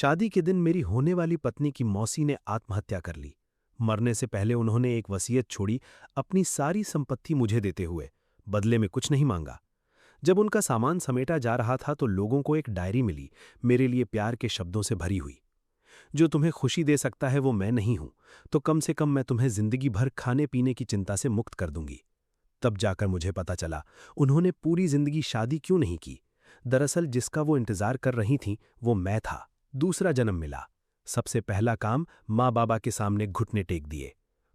शादी के दिन मेरी होने वाली पत्नी की मौसी ने आत्महत्या कर ली। मरने से पहले उन्होंने एक वसीयत छोड़ी, अपनी सारी संपत्ति मुझे देते हुए। बदले में कुछ नहीं मांगा। जब उनका सामान समेटा जा रहा था तो लोगों को एक डायरी मिली, मेरे लिए प्यार के शब्दों से भरी हुई। जो तुम्हें खुशी दे सकता है वो मैं नहीं हूं, तो कम से कम मैं तुम्हें जिंदगी भर खाने पीने की चिंता से मुक्त कर दूंगी। तब जाकर मुझे पता चला उन्होंने पूरी जिंदगी शादी क्यों नहीं की। दरअसल जिसका वो इंतजार कर रही थीं वो मैं था। दूसरा जन्म मिला। सबसे पहला काम माँ बाबा के सामने घुटने टेक दिए।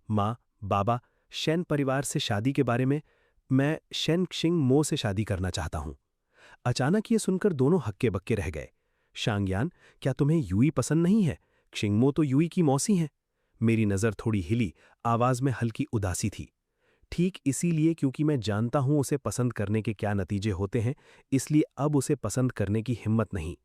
माँ, बाबा, शैन परिवार से शादी के बारे में मैं शैन क्षिंग मो से शादी करना चाहता हूं। अचानक ये सुनकर दोनों हक्के बक्के रह गए। शांगयान, क्या तुम्हें यूई पसंद नहीं है? क्षिंगमो तो यूई की मौसी हैं। मेरी नजर थोड़ी हिली, आवाज में हल्की उदासी थी। ठीक इसीलिए, क्योंकि मैं जानता हूं उसे पसंद करने के क्या नतीजे होते हैं, इसलिए अब उसे पसंद करने की हिम्मत नहीं।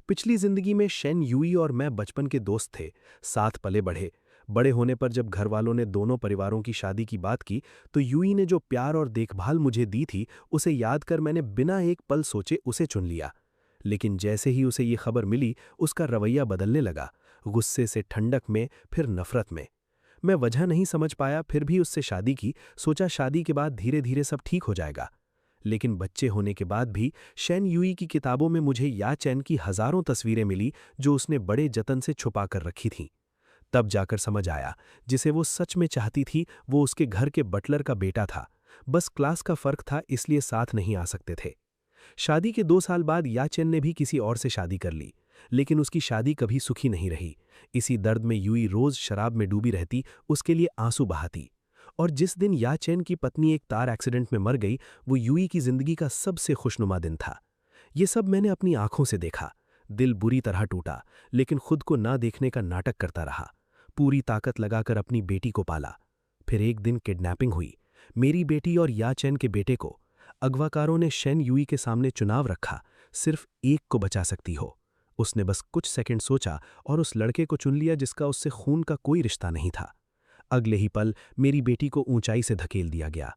पिछली जिंदगी में शेन यूई और मैं बचपन के दोस्त थे, साथ पले बढ़े। बड़े होने पर जब घर वालों ने दोनों परिवारों की शादी की बात की तो यूई ने जो प्यार और देखभाल मुझे दी थी उसे याद कर मैंने बिना एक पल सोचे उसे चुन लिया। लेकिन जैसे ही उसे ये खबर मिली उसका रवैया बदलने लगा, गुस्से से ठंडक में, फिर नफरत में। मैं वजह नहीं समझ पाया, फिर भी उससे शादी की। सोचा शादी के बाद धीरे धीरे सब ठीक हो जाएगा। लेकिन बच्चे होने के बाद भी शेन यूई की किताबों में मुझे या चैन की हजारों तस्वीरें मिली जो उसने बड़े जतन से छुपा कर रखी थीं। तब जाकर समझ आया, जिसे वो सच में चाहती थी वो उसके घर के बटलर का बेटा था। बस क्लास का फर्क था, इसलिए साथ नहीं आ सकते थे। शादी के 2 साल बाद याचेन ने भी किसी और से शादी कर ली, लेकिन उसकी शादी कभी सुखी नहीं रही। इसी दर्द में यूई रोज शराब में डूबी रहती, उसके लिए आंसू बहाती। और जिस दिन याचेन की पत्नी एक कार एक्सीडेंट में मर गई, वो यूई की जिंदगी का सबसे खुशनुमा दिन था। ये सब मैंने अपनी आंखों से देखा। दिल बुरी तरह टूटा, लेकिन खुद को ना देखने का नाटक करता रहा। पूरी ताकत लगाकर अपनी बेटी को पाला। फिर एक दिन किडनैपिंग हुई, मेरी बेटी और याचेन के बेटे को। अगवाकारों ने शेन यूई के सामने चुनाव रखा, सिर्फ एक को बचा सकती हो। उसने बस कुछ सेकंड सोचा और उस लड़के को चुन लिया जिसका उससे खून का कोई रिश्ता नहीं था। अगले ही पल मेरी बेटी को ऊंचाई से धकेल दिया गया।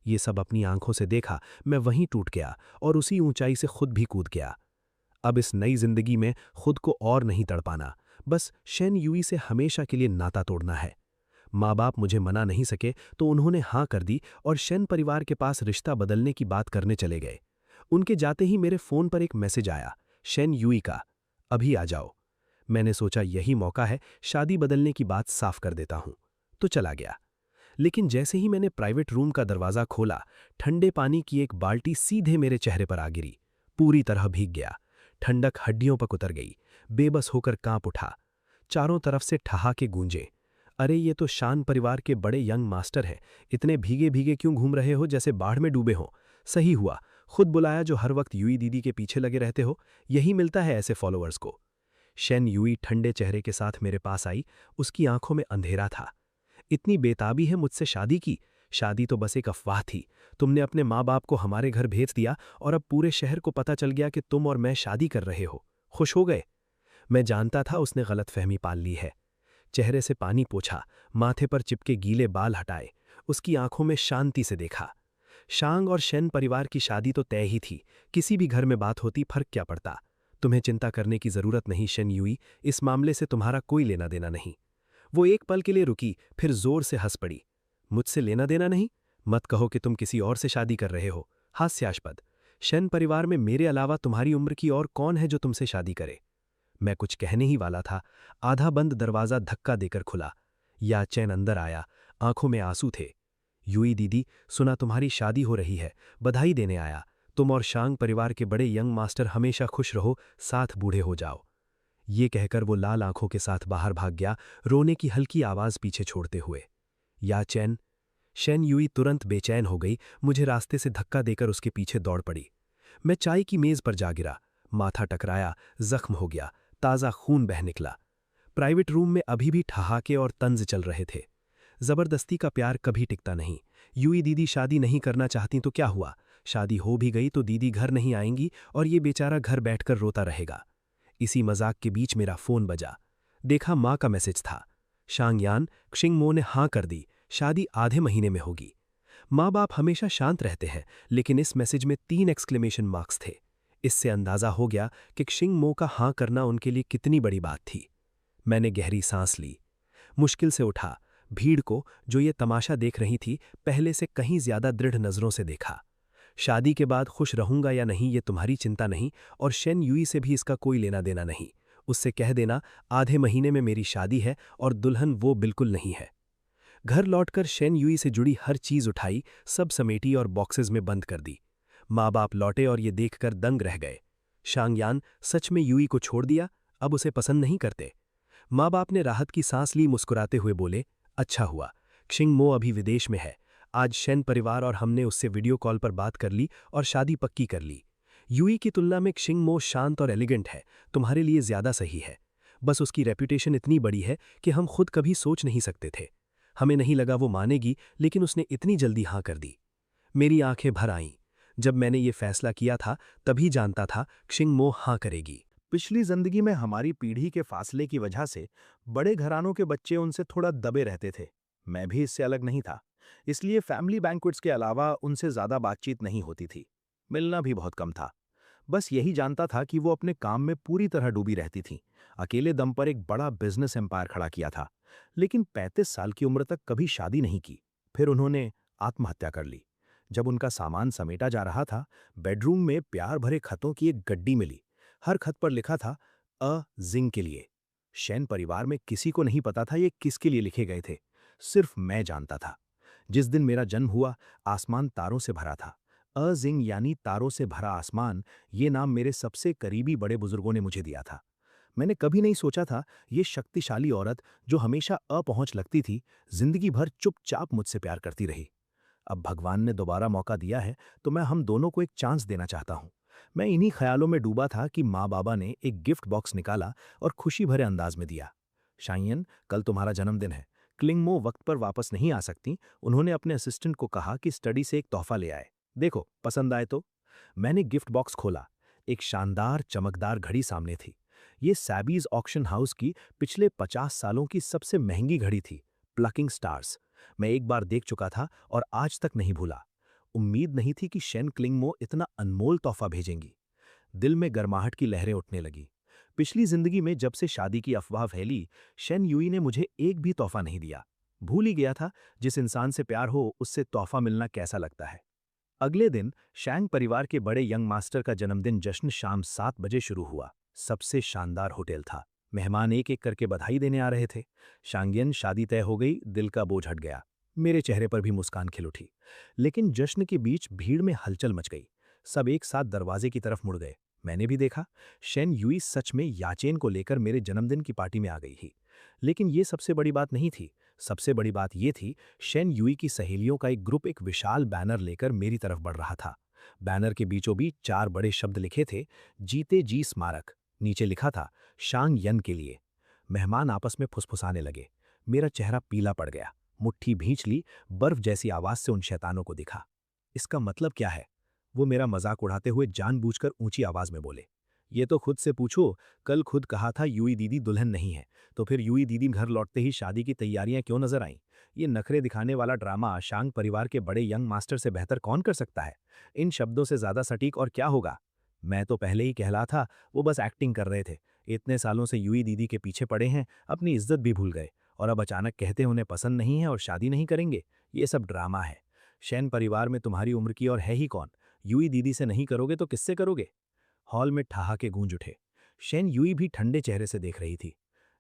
ये सब अपनी आंखों से देखा, मैं वहीं टूट गया और उसी ऊंचाई से खुद भी कूद गया। अब इस नई जिंदगी में खुद को और नहीं तड़पाना, बस शेन यूई से हमेशा के लिए नाता तोड़ना है। माँ बाप मुझे मना नहीं सके तो उन्होंने हाँ कर दी और शेन परिवार के पास रिश्ता बदलने की बात करने चले गए। उनके जाते ही मेरे फोन पर एक मैसेज आया, शेन यूई का, अभी आ जाओ। मैंने सोचा यही मौका है, शादी बदलने की बात साफ कर देता हूं, तो चला गया। लेकिन जैसे ही मैंने प्राइवेट रूम का दरवाजा खोला, ठंडे पानी की एक बाल्टी सीधे मेरे चेहरे पर आ गिरी। पूरी तरह भीग गया। ठंडक हड्डियों पर उतर गई। बेबस होकर कांप उठा। चारों तरफ से ठहाके गूंजे। अरे ये तो शान परिवार के बड़े यंग मास्टर हैं, इतने भीगे भीगे क्यों घूम रहे हो, जैसे बाढ़ में डूबे हो। सही हुआ खुद बुलाया जो हर वक्त यूई दीदी के पीछे लगे रहते हो, यही मिलता है ऐसे फॉलोअर्स को। शेन यूई ठंडे चेहरे के साथ मेरे पास आई। उसकी आंखों में अंधेरा था। इतनी बेताबी है मुझसे शादी की? शादी तो बस एक अफवाह थी। तुमने अपने माँ बाप को हमारे घर भेज दिया और अब पूरे शहर को पता चल गया कि तुम और मैं शादी कर रहे हो। खुश हो गए? मैं जानता था उसने गलतफहमी पाल ली है। चेहरे से पानी पोंछा, माथे पर चिपके गीले बाल हटाए, उसकी आंखों में शांति से देखा। शांग और शेन परिवार की शादी तो तय ही थी, किसी भी घर में बात होती, फर्क क्या पड़ता। तुम्हें चिंता करने की जरूरत नहीं शेन यूई, इस मामले से तुम्हारा कोई लेना देना नहीं। वो एक पल के लिए रुकी, फिर जोर से हंस पड़ी। मुझसे लेना देना नहीं? मत कहो कि तुम किसी और से शादी कर रहे हो। हास्यास्पद। शेन परिवार में मेरे अलावा तुम्हारी उम्र की और कौन है जो तुमसे शादी करे? मैं कुछ कहने ही वाला था, आधा बंद दरवाजा धक्का देकर खुला। या चैन अंदर आया, आंखों में आंसू थे। यूई दीदी, सुना तुम्हारी शादी हो रही है, बधाई देने आया। तुम और शांग परिवार के बड़े यंग मास्टर हमेशा खुश रहो, साथ बूढ़े हो जाओ। ये कहकर वो लाल आंखों के साथ बाहर भाग गया, रोने की हल्की आवाज पीछे छोड़ते हुए। या चैन? शेन यूई तुरंत बेचैन हो गई, मुझे रास्ते से धक्का देकर उसके पीछे दौड़ पड़ी। मैं चाय की मेज पर जा गिरा, माथा टकराया, जख्म हो गया, ताज़ा खून बह निकला। प्राइवेट रूम में अभी भी ठहाके और तंज चल रहे थे। जबरदस्ती का प्यार कभी टिकता नहीं। यूई दीदी शादी नहीं करना चाहती तो क्या हुआ? शादी हो भी गई तो दीदी घर नहीं आएंगी और ये बेचारा घर बैठकर रोता रहेगा। इसी मजाक के बीच मेरा फोन बजा। देखा माँ का मैसेज था। शांगयान, क्षिंगमो ने हाँ कर दी, शादी आधे महीने में होगी। माँ बाप हमेशा शांत रहते हैं, लेकिन इस मैसेज में 3 एक्सक्लेमेशन मार्क्स थे। इससे अंदाजा हो गया कि क्षिंग मो का हाँ करना उनके लिए कितनी बड़ी बात थी। मैंने गहरी सांस ली, मुश्किल से उठा, भीड़ को जो ये तमाशा देख रही थी पहले से कहीं ज्यादा दृढ़ नजरों से देखा। शादी के बाद खुश रहूंगा या नहीं ये तुम्हारी चिंता नहीं, और शेन युई से भी इसका कोई लेना देना नहीं। उससे कह देना आधे महीने में मेरी शादी है और दुल्हन वो बिल्कुल नहीं है। घर लौटकर शेन युई से जुड़ी हर चीज उठाई, सब समेटी और बॉक्सेस में बंद कर दी। माँ बाप लौटे और ये देखकर दंग रह गए। शांगयान सच में युई को छोड़ दिया, अब उसे पसंद नहीं करते। माँ बाप ने राहत की सांस ली, मुस्कुराते हुए बोले, अच्छा हुआ, क्षिंग मो अभी विदेश में है। आज शेन परिवार और हमने उससे वीडियो कॉल पर बात कर ली और शादी पक्की कर ली। युई की तुलना में क्षिंग मो शांत और एलिगेंट है, तुम्हारे लिए ज्यादा सही है। बस उसकी रेपुटेशन इतनी बड़ी है कि हम खुद कभी सोच नहीं सकते थे। हमें नहीं लगा वो मानेगी, लेकिन उसने इतनी जल्दी हाँ कर दी। मेरी आंखें भर आईं। जब मैंने ये फैसला किया था तभी जानता था क्षिंग मो हाँ करेगी। पिछली जिंदगी में हमारी पीढ़ी के फासले की वजह से बड़े घरानों के बच्चे उनसे थोड़ा दबे रहते थे। मैं भी इससे अलग नहीं था। इसलिए फैमिली बैंक्वेट्स के अलावा उनसे ज्यादा बातचीत नहीं होती थी। मिलना भी बहुत कम था। बस यही जानता था कि वो अपने काम में पूरी तरह डूबी रहती थीं। अकेले दम पर एक बड़ा बिजनेस एम्पायर खड़ा किया था, लेकिन 35 साल की उम्र तक कभी शादी नहीं की। फिर उन्होंने आत्महत्या कर ली। जब उनका सामान समेटा जा रहा था, बेडरूम में प्यार भरे खतों की एक गड्डी मिली। हर खत पर लिखा था अ जिंग के लिए। शैन परिवार में किसी को नहीं पता था ये किसके लिए लिखे गए थे। सिर्फ मैं जानता था। जिस दिन मेरा जन्म हुआ, आसमान तारों से भरा था। अजिंग यानी तारों से भरा आसमान, ये नाम मेरे सबसे करीबी बड़े बुजुर्गों ने मुझे दिया था। मैंने कभी नहीं सोचा था ये शक्तिशाली औरत जो हमेशा अपहुंच लगती थी, जिंदगी भर चुपचाप मुझसे प्यार करती रही। अब भगवान ने दोबारा मौका दिया है तो मैं हम दोनों को एक चांस देना चाहता हूं। मैं इन्हीं ख्यालों में डूबा था कि माँ बाबा ने एक गिफ्ट बॉक्स निकाला और खुशी भरे अंदाज में दिया। शाइयन, कल तुम्हारा जन्मदिन है। क्लिंगमो वक्त पर वापस नहीं आ सकती। उन्होंने अपने असिस्टेंट को कहा कि स्टडी से एक तोहफा ले आए। देखो, पसंद आए तो। मैंने गिफ्ट बॉक्स खोला। एक शानदार चमकदार घड़ी सामने थी। ये सैबीज ऑक्शन हाउस की पिछले 50 सालों की सबसे महंगी घड़ी थी, प्लकिंग स्टार्स। मैं एक बार देख चुका था और आज तक नहीं भूला। उम्मीद नहीं थी कि शेन क्लिंगमो इतना अनमोल तोहफा भेजेंगी। दिल में गर्माहट की लहरें उठने लगी। पिछली जिंदगी में जब से शादी की अफवाह फैली, शेन युई ने मुझे एक भी तोहफा नहीं दिया। भूल ही गया था जिस इंसान से प्यार हो उससे तोहफा मिलना कैसा लगता है। अगले दिन शैंग परिवार के बड़े यंग मास्टर का जन्मदिन जश्न शाम 7 बजे शुरू हुआ। सबसे शानदार होटल था। मेहमान एक एक करके बधाई देने आ रहे थे। शांगियन शादी तय हो गई, दिल का बोझ हट गया। मेरे चेहरे पर भी मुस्कान खिल उठी। लेकिन जश्न के बीच भीड़ में हलचल मच गई। सब एक साथ दरवाजे की तरफ मुड़ गए। मैंने भी देखा, शेन युई सच में याचेन को लेकर मेरे जन्मदिन की पार्टी में आ गई थी। लेकिन ये सबसे बड़ी बात नहीं थी। सबसे बड़ी बात यह थी, शेन युई की सहेलियों का एक ग्रुप एक विशाल बैनर लेकर मेरी तरफ बढ़ रहा था। बैनर के बीचों बीच 4 बड़े शब्द लिखे थे, जीते जी स्मारक। नीचे लिखा था, शांग यन के लिए। मेहमान आपस में फुसफुसाने लगे। मेरा चेहरा पीला पड़ गया। मुट्ठी भींच ली, बर्फ जैसी आवाज से उन शैतानों को दिखा। इसका मतलब क्या है? वो मेरा मजाक उड़ाते हुए जानबूझकर ऊंची आवाज में बोले, ये तो खुद से पूछो। कल खुद कहा था युई दीदी दुल्हन नहीं है, तो फिर युई दीदी घर लौटते ही शादी की तैयारियां क्यों नजर आईं? ये नखरे दिखाने वाला ड्रामा शांग परिवार के बड़े यंग मास्टर से बेहतर कौन कर सकता है? इन शब्दों से ज्यादा सटीक और क्या होगा? मैं तो पहले ही कहला था, वो बस एक्टिंग कर रहे थे। इतने सालों से युई दीदी के पीछे पड़े हैं, अपनी इज्जत भी भूल गए, और अब अचानक कहते हैं उन्हें पसंद नहीं है और शादी नहीं करेंगे। ये सब ड्रामा है। शैन परिवार में तुम्हारी उम्र की और है ही कौन? युई दीदी से नहीं करोगे तो किससे करोगे? हॉल में ठहाके गूंज उठे। शेन युई भी ठंडे चेहरे से देख रही थी।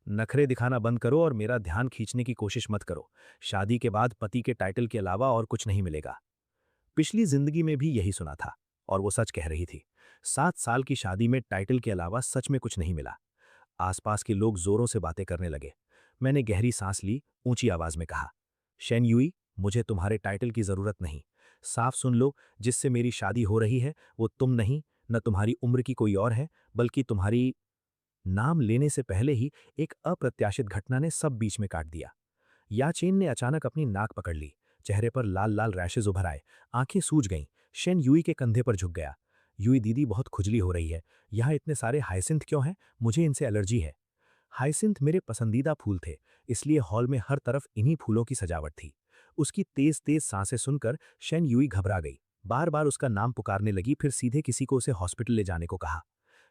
नखरे दिखाना बंद करो और मेरा ध्यान खींचने की कोशिश मत करो। शादी के बाद पति के टाइटल के अलावा और कुछ नहीं मिलेगा। पिछली जिंदगी में भी यही सुना था, और वो सच कह रही थी। 7 साल की शादी में टाइटल के अलावा सच में कुछ नहीं मिला। आसपास के लोग जोरों से बातें करने लगे। मैंने गहरी सांस ली, ऊंची आवाज में कहा, शेन युई, मुझे तुम्हारे टाइटल की जरूरत नहीं। साफ सुन लो, जिससे मेरी शादी हो रही है वो तुम नहीं, न तुम्हारी उम्र की कोई और है, बल्कि तुम्हारी। नाम लेने से पहले ही एक अप्रत्याशित घटना ने सब बीच में काट दिया। याचेन ने अचानक अपनी नाक पकड़ ली। चेहरे पर लाल लाल रैशेज उभर आए। आंखें सूज गईं। शेन युई के कंधे पर झुक गया। युई दीदी, बहुत खुजली हो रही है। यहाँ इतने सारे हाइसिंथ क्यों हैं? मुझे इनसे एलर्जी है। हाइसिंथ मेरे पसंदीदा फूल थे, इसलिए हॉल में हर तरफ इन्हीं फूलों की सजावट थी। उसकी तेज तेज सांसें सुनकर शेन युई घबरा गई। बार बार उसका नाम पुकारने लगी, फिर सीधे किसी को उसे हॉस्पिटल ले जाने को कहा।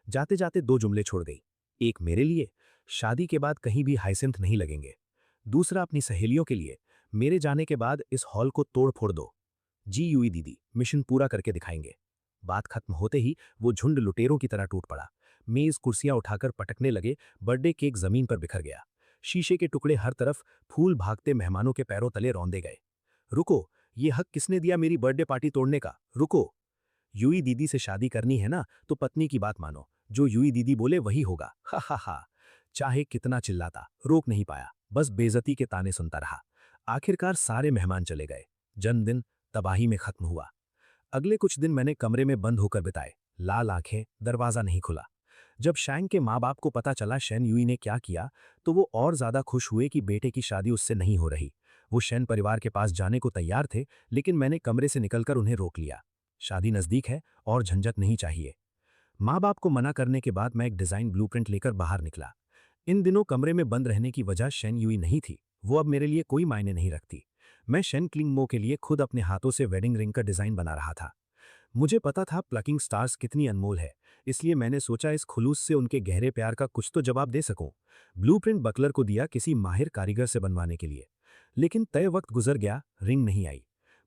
जाते जाते 2 जुमले छोड़ गई। एक मेरे लिए, शादी के बाद कहीं भी हाइसेंथ नहीं लगेंगे। दूसरा अपनी सहेलियों के लिए, मेरे जाने के बाद इस हॉल को तोड़ फोड़ दो। जी यूई दीदी, मिशन पूरा करके दिखाएंगे। बात खत्म होते ही वो झुंड लुटेरों की तरह टूट पड़ा। मेज कुर्सियां उठाकर पटकने लगे, बर्थडे केक जमीन पर बिखर गया। शीशे के टुकड़े हर तरफ, फूल भागते मेहमानों के पैरों तले रौंदे गए। रुको, ये हक किसने दिया मेरी बर्थडे पार्टी तोड़ने का? रुको। यूई दीदी से शादी करनी है ना, तो पत्नी की बात मानो। जो यूई दीदी बोले वही होगा। हा हा हा। चाहे कितना चिल्लाता, रोक नहीं पाया, बस बेइज्जती के ताने सुनता रहा। आखिरकार सारे मेहमान चले गए। जन्मदिन तबाही में खत्म हुआ। अगले कुछ दिन मैंने कमरे में बंद होकर बिताए, लाल आंखें, दरवाजा नहीं खुला। जब शैंग के माँ बाप को पता चला शेन यूई ने क्या किया, तो वो और ज्यादा खुश हुए कि बेटे की शादी उससे नहीं हो रही। वो शेन परिवार के पास जाने को तैयार थे, लेकिन मैंने कमरे से निकलकर उन्हें रोक लिया। शादी नजदीक है और झंझट नहीं चाहिए। माँ बाप को मना करने के बाद मैं एक डिजाइन ब्लूप्रिंट लेकर बाहर निकला। इन दिनों कमरे में बंद रहने की वजह शेन यूई नहीं थी, वो अब मेरे लिए कोई मायने नहीं रखती। मैं शेन क्लिंगमो के लिए खुद अपने हाथों से वेडिंग रिंग का डिजाइन बना रहा था। मुझे पता था प्लकिंग स्टार्स कितनी अनमोल है, इसलिए मैंने सोचा इस खुलूस से उनके गहरे प्यार का कुछ तो जवाब दे सकूं। ब्लूप्रिंट बकलर को दिया किसी माहिर कारीगर से बनवाने के लिए, लेकिन तय वक्त गुजर गया, रिंग नहीं आई।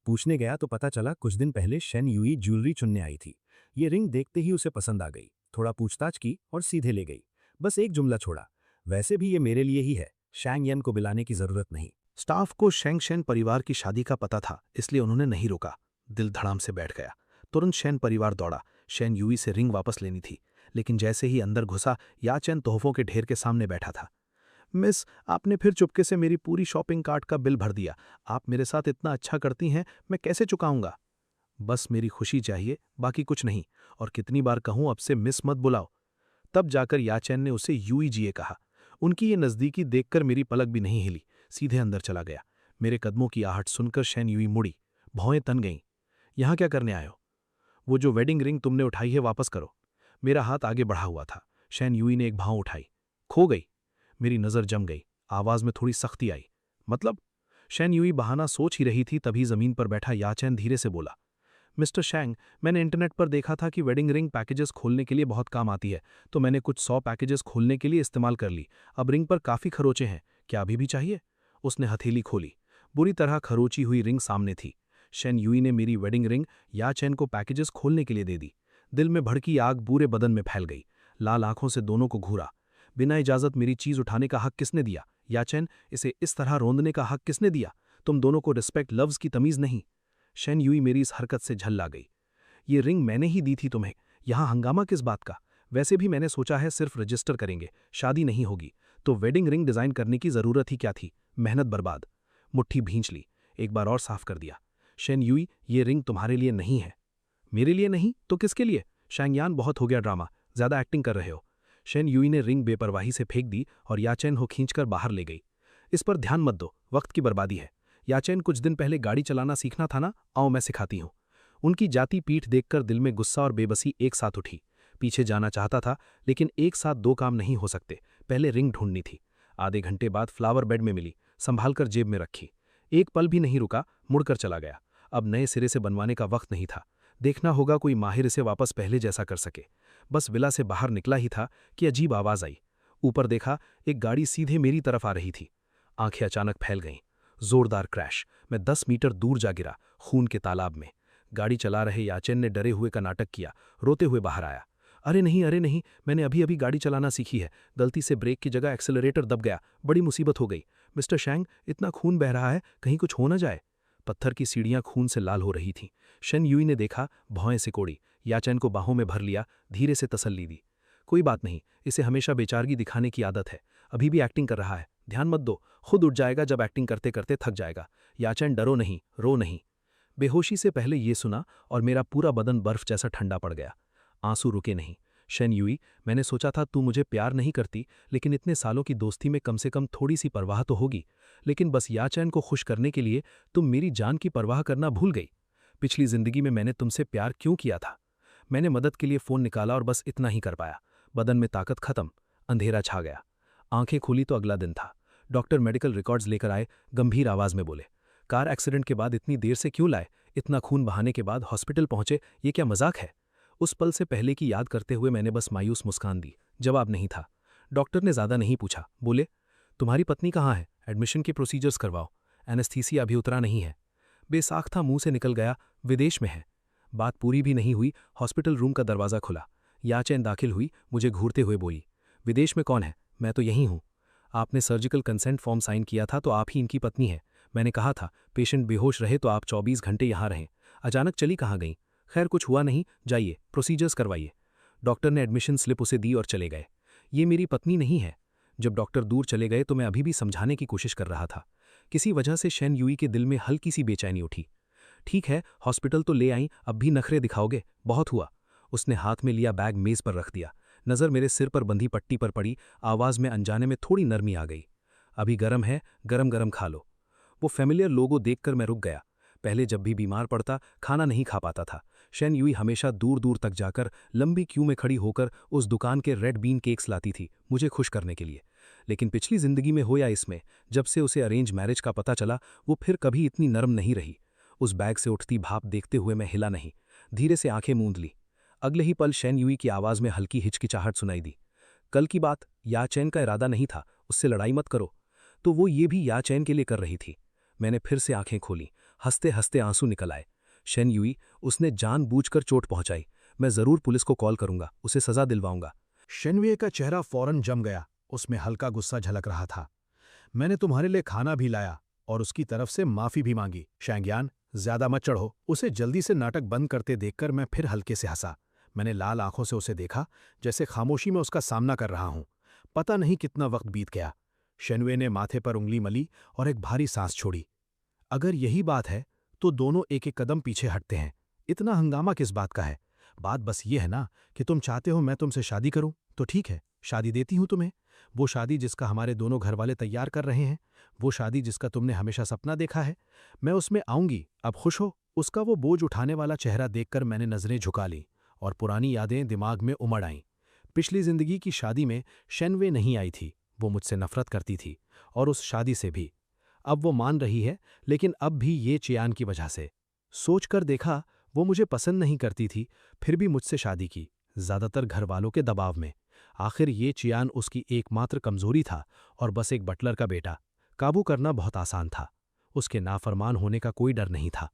पूछने गया तो पता चला कुछ दिन पहले शेन यूई ज्वेलरी चुनने आई थी। ये रिंग देखते ही उसे पसंद आ गई, थोड़ा पूछताछ की और सीधे ले गई। बस एक जुमला छोड़ा, वैसे भी ये मेरे लिए ही है, शैंग यन को बुलाने की जरूरत नहीं। स्टाफ को शेंग शेन परिवार की शादी का पता था, इसलिए उन्होंने नहीं रोका। दिल धड़ाम से बैठ गया। तुरंत शेन परिवार दौड़ा। शेन यूई से रिंग वापस लेनी थी, लेकिन जैसे ही अंदर घुसा, याचेन तोहफों के ढेर के सामने बैठा था। मिस, आपने फिर चुपके से मेरी पूरी शॉपिंग कार्ट का बिल भर दिया। आप मेरे साथ इतना अच्छा करती हैं, मैं कैसे चुकाऊंगा? बस मेरी खुशी चाहिए, बाकी कुछ नहीं। और कितनी बार कहूं, अब से मिस मत बुलाओ। तब जाकर याचेन ने उसे यूई जिए कहा। उनकी ये नज़दीकी देखकर मेरी पलक भी नहीं हिली, सीधे अंदर चला गया। मेरे कदमों की आहट सुनकर शेन यूई मुड़ी, भौएं तन गईं। यहाँ क्या करने आए हो? वो जो वेडिंग रिंग तुमने उठाई है वापस करो। मेरा हाथ आगे बढ़ा हुआ था। शेन यूई ने एक भाव उठाई। खो गई। मेरी नज़र जम गई, आवाज में थोड़ी सख्ती आई। मतलब? शेन यूई बहाना सोच ही रही थी, तभी जमीन पर बैठा याचेन धीरे से बोला, मिस्टर शैंग, मैंने इंटरनेट पर देखा था कि वेडिंग रिंग पैकेजेस खोलने के लिए बहुत काम आती है, तो मैंने कुछ 100 पैकेजेस खोलने के लिए इस्तेमाल कर ली। अब रिंग पर काफ़ी खरोचे हैं, क्या अभी भी चाहिए? उसने हथेली खोली। बुरी तरह खरोची हुई रिंग सामने थी। शेन यूई ने मेरी वेडिंग रिंग याचेन को पैकेजेस खोलने के लिए दे दी। दिल में भड़की आग पूरे बदन में फैल गई। लाल आंखों से दोनों को घूरा। बिना इजाजत मेरी चीज उठाने का हक किसने दिया? याचेन, इसे इस तरह रोंदने का हक किसने दिया? तुम दोनों को रिस्पेक्ट, लव्स की तमीज नहीं। शेन यूई मेरी इस हरकत से झल्ला गई। ये रिंग मैंने ही दी थी तुम्हें, यहां हंगामा किस बात का? वैसे भी मैंने सोचा है सिर्फ रजिस्टर करेंगे, शादी नहीं होगी, तो वेडिंग रिंग डिजाइन करने की जरूरत ही क्या थी? मेहनत बर्बाद। मुट्ठी भींच ली, एक बार और साफ कर दिया। शेन यूई, ये रिंग तुम्हारे लिए नहीं है। मेरे लिए नहीं तो किसके लिए? शैंगयान, बहुत हो गया ड्रामा, ज्यादा एक्टिंग कर रहे हो। शेन यूई ने रिंग बेपरवाही से फेंक दी और याचेन हो खींचकर बाहर ले गई। इस पर ध्यान मत दो, वक्त की बर्बादी है। याचेन, कुछ दिन पहले गाड़ी चलाना सीखना था ना, आओ मैं सिखाती हूँ। उनकी जाती पीठ देखकर दिल में गुस्सा और बेबसी एक साथ उठी। पीछे जाना चाहता था, लेकिन एक साथ दो काम नहीं हो सकते। पहले रिंग ढूंढनी थी। आधे घंटे बाद फ्लावर बेड में मिली, संभालकर जेब में रखी। एक पल भी नहीं रुका, मुड़कर चला गया। अब नए सिरे से बनवाने का वक्त नहीं था। देखना होगा कोई माहिर इसे वापस पहले जैसा कर सके। बस विला से बाहर निकला ही था कि अजीब आवाज आई। ऊपर देखा, एक गाड़ी सीधे मेरी तरफ आ रही थी। आंखें अचानक फैल गईं। जोरदार क्रैश। मैं 10 मीटर दूर जा गिरा, खून के तालाब में। गाड़ी चला रहे याचेन ने डरे हुए का नाटक किया, रोते हुए बाहर आया। अरे नहीं, मैंने अभी अभी गाड़ी चलाना सीखी है, गलती से ब्रेक की जगह एक्सेलरेटर दब गया, बड़ी मुसीबत हो गई। मिस्टर शैंग, इतना खून बह रहा है, कहीं कुछ हो न जाए। पत्थर की सीढ़ियां खून से लाल हो रही थीं। शेन यूई ने देखा, भौएं सिकोड़ी, याचेन को बाहों में भर लिया, धीरे से तसल्ली दी। कोई बात नहीं, इसे हमेशा बेचारगी दिखाने की आदत है। अभी भी एक्टिंग कर रहा है, ध्यान मत दो, खुद उठ जाएगा जब एक्टिंग करते करते थक जाएगा। याचेन, डरो नहीं, रो नहीं। बेहोशी से पहले ये सुना और मेरा पूरा बदन बर्फ जैसा ठंडा पड़ गया। आंसू रुके नहीं। शेन यूई, मैंने सोचा था तू मुझे प्यार नहीं करती, लेकिन इतने सालों की दोस्ती में कम से कम थोड़ी सी परवाह तो होगी। लेकिन बस याचेन को खुश करने के लिए तुम मेरी जान की परवाह करना भूल गई। पिछली जिंदगी में मैंने तुमसे प्यार क्यों किया था? मैंने मदद के लिए फोन निकाला और बस इतना ही कर पाया। बदन में ताकत खत्म, अंधेरा छा गया। आंखें खुली तो अगला दिन था। डॉक्टर मेडिकल रिकॉर्ड्स लेकर आए, गंभीर आवाज में बोले, कार एक्सीडेंट के बाद इतनी देर से क्यों लाए? इतना खून बहाने के बाद हॉस्पिटल पहुंचे, ये क्या मजाक है? उस पल से पहले की याद करते हुए मैंने बस मायूस मुस्कान दी। जवाब नहीं था। डॉक्टर ने ज़्यादा नहीं पूछा। बोले, तुम्हारी पत्नी कहाँ है? एडमिशन के प्रोसीजर्स करवाओ। एनेस्थीसिया अभी उतरा नहीं है। बेसाख था मुंह से निकल गया, विदेश में है। बात पूरी भी नहीं हुई, हॉस्पिटल रूम का दरवाज़ा खुला। याचैन दाखिल हुई, मुझे घूरते हुए बोली, विदेश में कौन है? मैं तो यहीं हूँ। आपने सर्जिकल कंसेंट फॉर्म साइन किया था तो आप ही इनकी पत्नी हैं। मैंने कहा था पेशेंट बेहोश रहे तो आप 24 घंटे यहाँ रहें। अचानक चली कहाँ गई? खैर कुछ हुआ नहीं, जाइए प्रोसीजर्स करवाइए। डॉक्टर ने एडमिशन स्लिप उसे दी और चले गए। ये मेरी पत्नी नहीं है। जब डॉक्टर दूर चले गए तो मैं अभी भी समझाने की कोशिश कर रहा था। किसी वजह से शेन यूई के दिल में हल्की सी बेचैनी उठी। ठीक है, हॉस्पिटल तो ले आई, अब भी नखरे दिखाओगे? बहुत हुआ। उसने हाथ में लिया बैग मेज पर रख दिया। नज़र मेरे सिर पर बंधी पट्टी पर पड़ी, आवाज़ में अनजाने में थोड़ी नरमी आ गई। अभी गरम है, गरम गरम खा लो। वो फेमिलियर लोगो देखकर मैं रुक गया। पहले जब भी बीमार पड़ता खाना नहीं खा पाता था। शेन यूई हमेशा दूर दूर तक जाकर लंबी क्यू में खड़ी होकर उस दुकान के रेड बीन केक्स लाती थी मुझे खुश करने के लिए। लेकिन पिछली जिंदगी में हो या इसमें, जब से उसे अरेंज मैरिज का पता चला, वो फिर कभी इतनी नरम नहीं रही। उस बैग से उठती भाप देखते हुए मैं हिला नहीं, धीरे से आंखें मूंद ली। अगले ही पल शेन यूई की आवाज़ में हल्की हिचकिचाहट सुनाई दी। कल की बात, याचैन का इरादा नहीं था, उससे लड़ाई मत करो। तो वो ये भी याचैन के लिए कर रही थी। मैंने फिर से आंखें खोली, हंसते हंसते आंसू निकल आए। शेन यूई, उसने जानबूझकर चोट पहुंचाई। मैं जरूर पुलिस को कॉल करूंगा, उसे सजा दिलवाऊंगा। शेनवे का चेहरा फौरन जम गया, उसमें हल्का गुस्सा झलक रहा था। मैंने तुम्हारे लिए खाना भी लाया और उसकी तरफ से माफी भी मांगी। शैंग्यान, ज्यादा मत चढ़ो। उसे जल्दी से नाटक बंद करते देखकर मैं फिर हल्के से हंसा। मैंने लाल आंखों से उसे देखा, जैसे खामोशी में उसका सामना कर रहा हूं। पता नहीं कितना वक्त बीत गया। शेनवे ने माथे पर उंगली मली और एक भारी सांस छोड़ी। अगर यही बात है तो दोनों एक एक कदम पीछे हटते हैं। इतना हंगामा किस बात का है? बात बस ये है ना कि तुम चाहते हो मैं तुमसे शादी करूं, तो ठीक है, शादी देती हूं तुम्हें। वो शादी जिसका हमारे दोनों घर वाले तैयार कर रहे हैं, वो शादी जिसका तुमने हमेशा सपना देखा है, मैं उसमें आऊंगी। अब खुश हो? उसका वो बोझ उठाने वाला चेहरा देखकर मैंने नजरें झुका ली और पुरानी यादें दिमाग में उमड़ आईं। पिछली जिंदगी की शादी में शेनवे नहीं आई थी, वो मुझसे नफरत करती थी, और उस शादी से भी। अब वो मान रही है, लेकिन अब भी ये चियान की वजह से। सोचकर देखा, वो मुझे पसंद नहीं करती थी, फिर भी मुझसे शादी की, ज्यादातर घर वालों के दबाव में। आखिर ये चियान उसकी एकमात्र कमजोरी था और बस एक बटलर का बेटा। काबू करना बहुत आसान था, उसके नाफरमान होने का कोई डर नहीं था।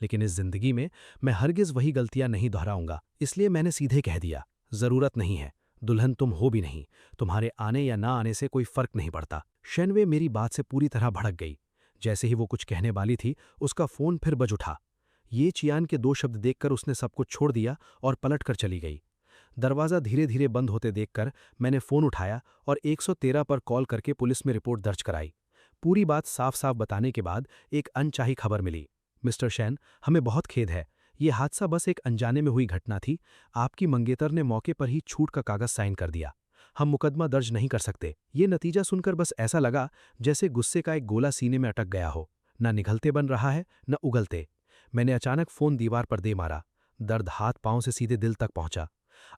लेकिन इस जिंदगी में मैं हरगिज वही गलतियां नहीं दोहराऊंगा, इसलिए मैंने सीधे कह दिया, जरूरत नहीं है। दुल्हन तुम हो भी नहीं, तुम्हारे आने या ना आने से कोई फर्क नहीं पड़ता। शेनवे मेरी बात से पूरी तरह भड़क गई। जैसे ही वो कुछ कहने वाली थी, उसका फोन फिर बज उठा। ये चियान के 2 शब्द देखकर उसने सब कुछ छोड़ दिया और पलटकर चली गई। दरवाज़ा धीरे धीरे बंद होते देखकर मैंने फ़ोन उठाया और 113 पर कॉल करके पुलिस में रिपोर्ट दर्ज कराई। पूरी बात साफ साफ बताने के बाद एक अनचाही खबर मिली। मिस्टर शैन, हमें बहुत खेद है, ये हादसा बस एक अनजाने में हुई घटना थी। आपकी मंगेतर ने मौके पर ही छूट का कागज साइन कर दिया। हम मुकदमा दर्ज नहीं कर सकते। ये नतीजा सुनकर बस ऐसा लगा जैसे गुस्से का एक गोला सीने में अटक गया हो, न निगलते बन रहा है न उगलते। मैंने अचानक फ़ोन दीवार पर दे मारा। दर्द हाथ पांव से सीधे दिल तक पहुंचा।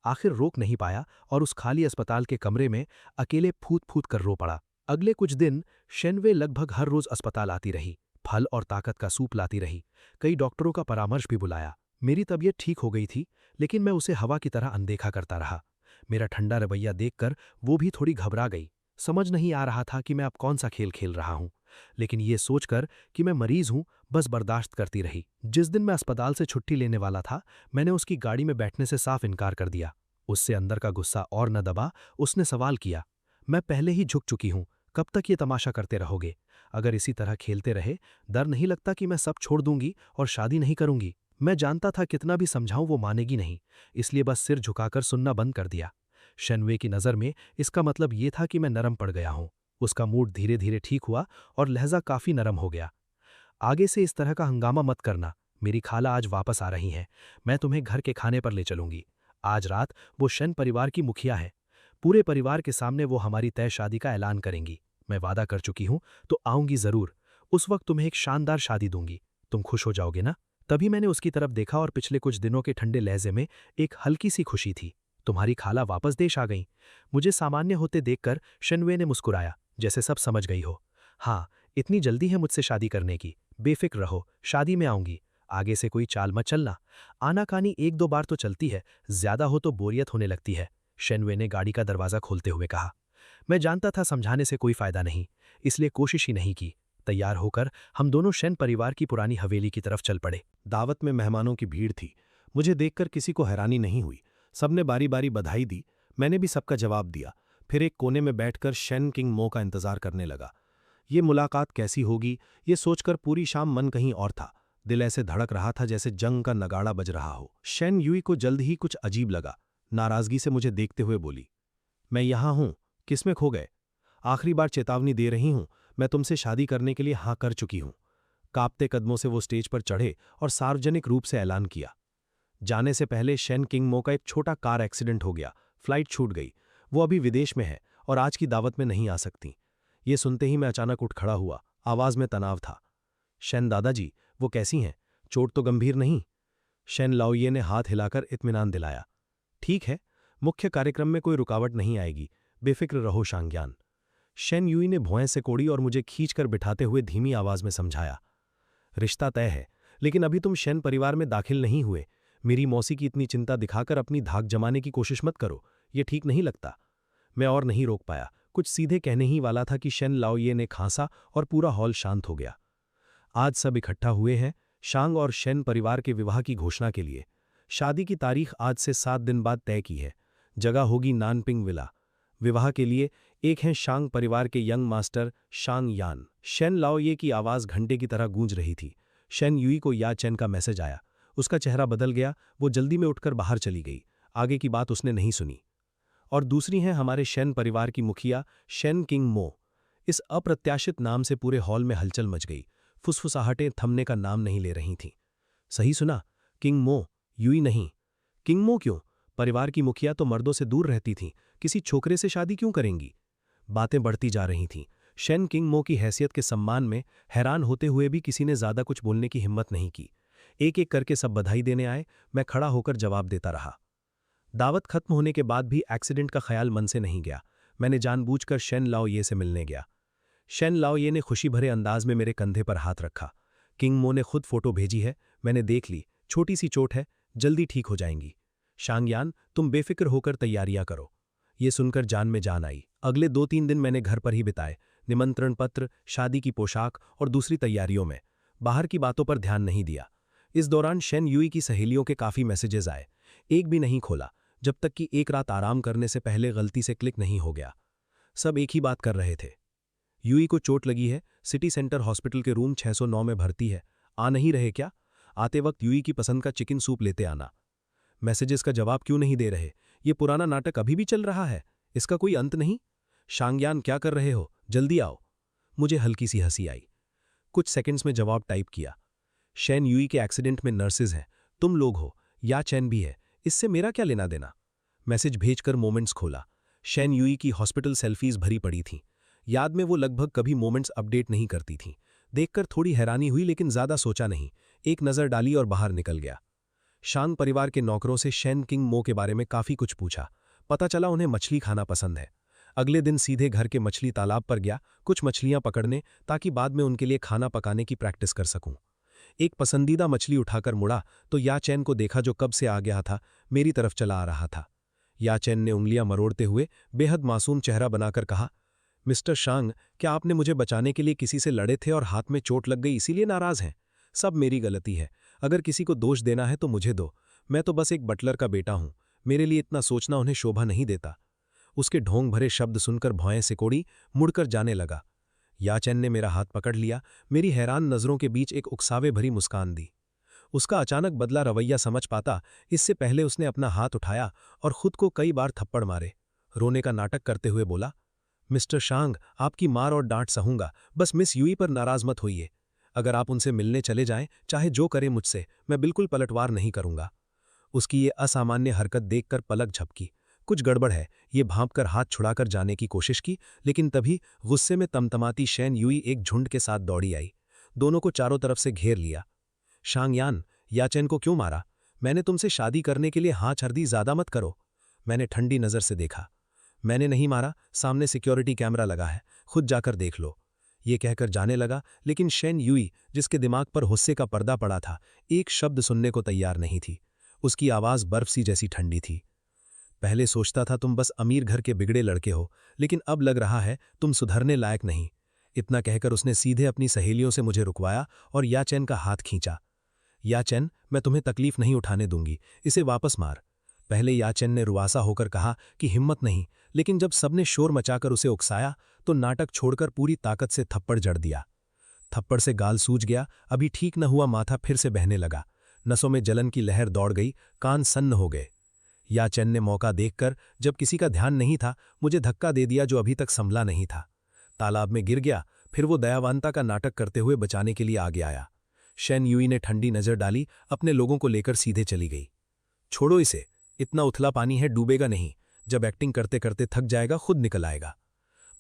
आखिर रोक नहीं पाया और उस खाली अस्पताल के कमरे में अकेले फूट फूट कर रो पड़ा। अगले कुछ दिन शेनवे लगभग हर रोज अस्पताल आती रही, फल और ताकत का सूप लाती रही। कई डॉक्टरों का परामर्श भी बुलाया। मेरी तबीयत ठीक हो गई थी, लेकिन मैं उसे हवा की तरह अनदेखा करता रहा। मेरा ठंडा रवैया देखकर वो भी थोड़ी घबरा गई। समझ नहीं आ रहा था कि मैं अब कौन सा खेल खेल रहा हूं, लेकिन ये सोचकर कि मैं मरीज हूं, बस बर्दाश्त करती रही। जिस दिन मैं अस्पताल से छुट्टी लेने वाला था, मैंने उसकी गाड़ी में बैठने से साफ इनकार कर दिया। उससे अंदर का गुस्सा और न दबा, उसने सवाल किया, मैं पहले ही झुक चुकी हूं, कब तक ये तमाशा करते रहोगे? अगर इसी तरह खेलते रहे, डर नहीं लगता कि मैं सब छोड़ दूंगी और शादी नहीं करूंगी? मैं जानता था कितना भी समझाऊं वो मानेगी नहीं, इसलिए बस सिर झुकाकर सुनना बंद कर दिया। शेनवे की नज़र में इसका मतलब ये था कि मैं नरम पड़ गया हूं। उसका मूड धीरे धीरे ठीक हुआ और लहजा काफी नरम हो गया। आगे से इस तरह का हंगामा मत करना। मेरी खाला आज वापस आ रही हैं, मैं तुम्हें घर के खाने पर ले चलूंगी। आज रात वो शेन परिवार की मुखिया है। पूरे परिवार के सामने वो हमारी तय शादी का ऐलान करेंगी। मैं वादा कर चुकी हूं, तो आऊंगी जरूर। उस वक्त तुम्हें एक शानदार शादी दूंगी, तुम खुश हो जाओगे ना? तभी मैंने उसकी तरफ देखा और पिछले कुछ दिनों के ठंडे लहजे में एक हल्की सी खुशी थी। तुम्हारी खाला वापस देश आ गई। मुझे सामान्य होते देखकर शेनवे ने मुस्कुराया, जैसे सब समझ गई हो। हाँ, इतनी जल्दी है मुझसे शादी करने की? बेफिक्र रहो, शादी में आऊंगी। आगे से कोई चाल मत चलना। आनाकानी एक दो बार तो चलती है, ज्यादा हो तो बोरियत होने लगती है, शेनवे ने गाड़ी का दरवाजा खोलते हुए कहा। मैं जानता था समझाने से कोई फायदा नहीं, इसलिए कोशिश ही नहीं की। तैयार होकर हम दोनों शेन परिवार की पुरानी हवेली की तरफ चल पड़े। दावत में मेहमानों की भीड़ थी। मुझे देखकर किसी को हैरानी नहीं हुई। सबने बारी बारी बधाई दी। मैंने भी सबका जवाब दिया। फिर एक कोने में बैठकर शेन किंग मो का इंतजार करने लगा। ये मुलाकात कैसी होगी, ये सोचकर पूरी शाम मन कहीं और था। दिल ऐसे धड़क रहा था जैसे जंग का नगाड़ा बज रहा हो। शेन युई को जल्द ही कुछ अजीब लगा। नाराजगी से मुझे देखते हुए बोली, मैं यहां हूं, किसमें खो गए? आखिरी बार चेतावनी दे रही हूं, मैं तुमसे शादी करने के लिए हां कर चुकी हूं। कांपते कदमों से वो स्टेज पर चढ़े और सार्वजनिक रूप से ऐलान किया। जाने से पहले शेन किंग मो का एक छोटा कार एक्सीडेंट हो गया, फ्लाइट छूट गई। वो अभी विदेश में है और आज की दावत में नहीं आ सकती। ये सुनते ही मैं अचानक उठ खड़ा हुआ, आवाज में तनाव था। शेन दादाजी, वो कैसी हैं? चोट तो गंभीर नहीं? शेन लाओये ने हाथ हिलाकर इत्मीनान दिलाया। ठीक है, मुख्य कार्यक्रम में कोई रुकावट नहीं आएगी, बेफिक्र रहो शांग्यान। शेन युई ने भौएं से कोड़ी और मुझे खींचकर बिठाते हुए धीमी आवाज में समझाया। रिश्ता तय है, लेकिन अभी तुम शेन परिवार में दाखिल नहीं हुए। मेरी मौसी की इतनी चिंता दिखाकर अपनी धाक जमाने की कोशिश मत करो, ये ठीक नहीं लगता। मैं और नहीं रोक पाया, कुछ सीधे कहने ही वाला था कि शेन लाओये ने खांसा और पूरा हॉल शांत हो गया। आज सब इकट्ठा हुए हैं शांग और शेन परिवार के विवाह की घोषणा के लिए। शादी की तारीख आज से 7 दिन बाद तय की है। जगह होगी नानपिंग विला। विवाह के लिए एक हैं शांग परिवार के यंग मास्टर शांग यान। शेन लाओये की आवाज घंटे की तरह गूंज रही थी। शेन युई को या चेन का मैसेज आया। उसका चेहरा बदल गया, वो जल्दी में उठकर बाहर चली गई। आगे की बात उसने नहीं सुनी। और दूसरी हैं हमारे शेन परिवार की मुखिया शेन किंग मो। इस अप्रत्याशित नाम से पूरे हॉल में हलचल मच गई। फुसफुसाहटें थमने का नाम नहीं ले रही थीं। सही सुना, किंग मो, युई नहीं। किंग मो क्यों? परिवार की मुखिया तो मर्दों से दूर रहती थीं, किसी छोकरे से शादी क्यों करेंगी? बातें बढ़ती जा रही थीं। शेन किंग मो की हैसियत के सम्मान में हैरान होते हुए भी किसी ने ज्यादा कुछ बोलने की हिम्मत नहीं की। एक एक करके सब बधाई देने आए, मैं खड़ा होकर जवाब देता रहा। दावत खत्म होने के बाद भी एक्सीडेंट का ख्याल मन से नहीं गया। मैंने जानबूझकर शेन लाओये से मिलने गया। शेन लाओये ने खुशी भरे अंदाज में मेरे कंधे पर हाथ रखा। किंग मो ने खुद फोटो भेजी है, मैंने देख ली। छोटी सी चोट है, जल्दी ठीक हो जाएंगी। शांगयान, तुम बेफिक्र होकर तैयारियां करो। ये सुनकर जान में जान आई। अगले 2-3 दिन मैंने घर पर ही बिताए, निमंत्रण पत्र, शादी की पोशाक और दूसरी तैयारियों में। बाहर की बातों पर ध्यान नहीं दिया। इस दौरान शेन युई की सहेलियों के काफी मैसेजेस आए। एक भी नहीं खोला, जब तक कि एक रात आराम करने से पहले गलती से क्लिक नहीं हो गया। सब एक ही बात कर रहे थे। युई को चोट लगी है, सिटी सेंटर हॉस्पिटल के रूम 609 में भर्ती है। आ नहीं रहे क्या? आते वक्त युई की पसंद का चिकन सूप लेते आना। मैसेजेस का जवाब क्यों नहीं दे रहे? ये पुराना नाटक अभी भी चल रहा है, इसका कोई अंत नहीं? शांगयान, क्या कर रहे हो? जल्दी आओ। मुझे हल्की सी हंसी आई। कुछ सेकंड्स में जवाब टाइप किया। शेन युई के एक्सीडेंट में नर्सेज हैं, तुम लोग हो, या चैन भी है, इससे मेरा क्या लेना देना? मैसेज भेजकर मोमेंट्स खोला। शेन युई की हॉस्पिटल सेल्फीज भरी पड़ी थीं। याद में वो लगभग कभी मोमेंट्स अपडेट नहीं करती थीं। देखकर थोड़ी हैरानी हुई, लेकिन ज्यादा सोचा नहीं। एक नजर डाली और बाहर निकल गया। शांग परिवार के नौकरों से शेन किंग मो के बारे में काफी कुछ पूछा। पता चला उन्हें मछली खाना पसंद है। अगले दिन सीधे घर के मछली तालाब पर गया कुछ मछलियां पकड़ने, ताकि बाद में उनके लिए खाना पकाने की प्रैक्टिस कर सकूं। एक पसंदीदा मछली उठाकर मुड़ा तो याचैन को देखा, जो कब से आ गया था, मेरी तरफ चला आ रहा था। याचैन ने उंगलियां मरोड़ते हुए बेहद मासूम चेहरा बनाकर कहा, मिस्टर शांग, क्या आपने मुझे बचाने के लिए किसी से लड़े थे और हाथ में चोट लग गई, इसीलिए नाराज हैं? सब मेरी गलती है। अगर किसी को दोष देना है तो मुझे दो। मैं तो बस एक बटलर का बेटा हूं। मेरे लिए इतना सोचना उन्हें शोभा नहीं देता। उसके ढोंग भरे शब्द सुनकर भौएं सिकोड़ी, मुड़कर जाने लगा। याचैन ने मेरा हाथ पकड़ लिया, मेरी हैरान नजरों के बीच एक उकसावे भरी मुस्कान दी। उसका अचानक बदला रवैया समझ पाता, इससे पहले उसने अपना हाथ उठाया और खुद को कई बार थप्पड़ मारे। रोने का नाटक करते हुए बोला, मिस्टर शांग, आपकी मार और डांट सहूंगा, बस मिस युई पर नाराज मत होइए। अगर आप उनसे मिलने चले जाएं, चाहे जो करें मुझसे, मैं बिल्कुल पलटवार नहीं करूंगा। उसकी ये असामान्य हरकत देखकर पलक झपकी। कुछ गड़बड़ है, ये भांपकर हाथ छुड़ाकर जाने की कोशिश की, लेकिन तभी गुस्से में तमतमाती शेन युई एक झुंड के साथ दौड़ी आई। दोनों को चारों तरफ से घेर लिया। शांगयान, याचैन को क्यों मारा? मैंने तुमसे शादी करने के लिए हाँ छर दी, ज्यादा मत करो। मैंने ठंडी नजर से देखा। मैंने नहीं मारा, सामने सिक्योरिटी कैमरा लगा है, खुद जाकर देख लो। ये कहकर जाने लगा, लेकिन शेन यूई, जिसके दिमाग पर गुस्से का पर्दा पड़ा था, एक शब्द सुनने को तैयार नहीं थी। उसकी आवाज़ बर्फ सी जैसी ठंडी थी। पहले सोचता था तुम बस अमीर घर के बिगड़े लड़के हो, लेकिन अब लग रहा है तुम सुधरने लायक नहीं। इतना कहकर उसने सीधे अपनी सहेलियों से मुझे रुकवाया और याचेन का हाथ खींचा। याचेन, मैं तुम्हें तकलीफ नहीं उठाने दूंगी, इसे वापस मार। पहले याचेन ने रुआसा होकर कहा कि हिम्मत नहीं, लेकिन जब सबने शोर मचाकर उसे उकसाया तो नाटक छोड़कर पूरी ताकत से थप्पड़ जड़ दिया। थप्पड़ से गाल सूज गया, अभी ठीक न हुआ माथा फिर से बहने लगा। नसों में जलन की लहर दौड़ गई, कान सन्न हो गए। याचेन ने मौका देखकर, जब किसी का ध्यान नहीं था, मुझे धक्का दे दिया जो अभी तक संभला नहीं था। तालाब में गिर गया, फिर वो दयावानता का नाटक करते हुए बचाने के लिए आगे आया। शेन यूई ने ठंडी नजर डाली, अपने लोगों को लेकर सीधे चली गई। छोड़ो इसे, इतना उथला पानी है, डूबेगा नहीं। जब एक्टिंग करते करते थक जाएगा खुद निकल आएगा।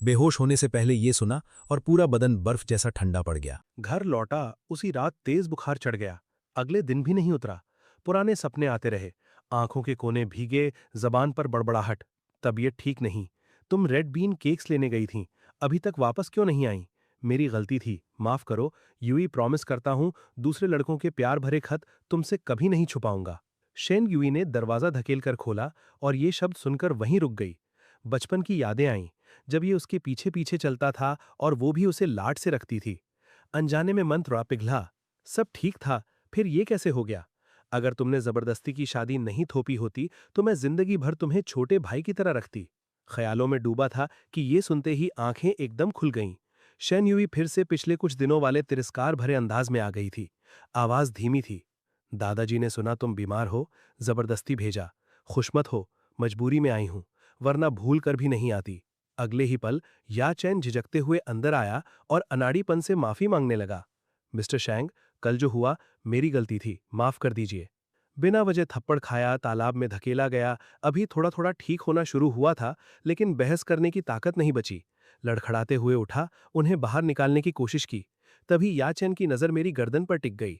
बेहोश होने से पहले ये सुना और पूरा बदन बर्फ जैसा ठंडा पड़ गया। घर लौटा, उसी रात तेज बुखार चढ़ गया। अगले दिन भी नहीं उतरा। पुराने सपने आते रहे, आंखों के कोने भीगे, जबान पर बड़बड़ाहट। तबीयत ठीक नहीं। तुम रेड बीन केक्स लेने गई थीं, अभी तक वापस क्यों नहीं आई? मेरी गलती थी, माफ करो। यूई, प्रॉमिस करता हूं दूसरे लड़कों के प्यार भरे खत तुमसे कभी नहीं छुपाऊंगा। शेन यूई ने दरवाजा धकेलकर खोला और ये शब्द सुनकर वहीं रुक गई। बचपन की यादें आईं, जब ये उसके पीछे पीछे चलता था और वो भी उसे लाड से रखती थी। अनजाने में मन थोड़ा पिघला। सब ठीक था, फिर ये कैसे हो गया? अगर तुमने जबरदस्ती की शादी नहीं थोपी होती तो मैं जिंदगी भर तुम्हें छोटे भाई की तरह रखती। ख्यालों में डूबा था कि ये सुनते ही आंखें एकदम खुल गईं। शेन यूई फिर से पिछले कुछ दिनों वाले तिरस्कार भरे अंदाज में आ गई थी। आवाज धीमी थी। दादाजी ने सुना तुम बीमार हो, जबरदस्ती भेजा। खुशमत हो, मजबूरी में आई हूं, वरना भूल कर भी नहीं आती। अगले ही पल याचेन झिझकते हुए अंदर आया और अनाड़ीपन से माफी मांगने लगा। मिस्टर शैंग, कल जो हुआ मेरी गलती थी, माफ कर दीजिए। बिना वजह थप्पड़ खाया, तालाब में धकेला गया। अभी थोड़ा थोड़ा ठीक होना शुरू हुआ था, लेकिन बहस करने की ताकत नहीं बची। लड़खड़ाते हुए उठा, उन्हें बाहर निकालने की कोशिश की। तभी याचेन की नजर मेरी गर्दन पर टिक गई।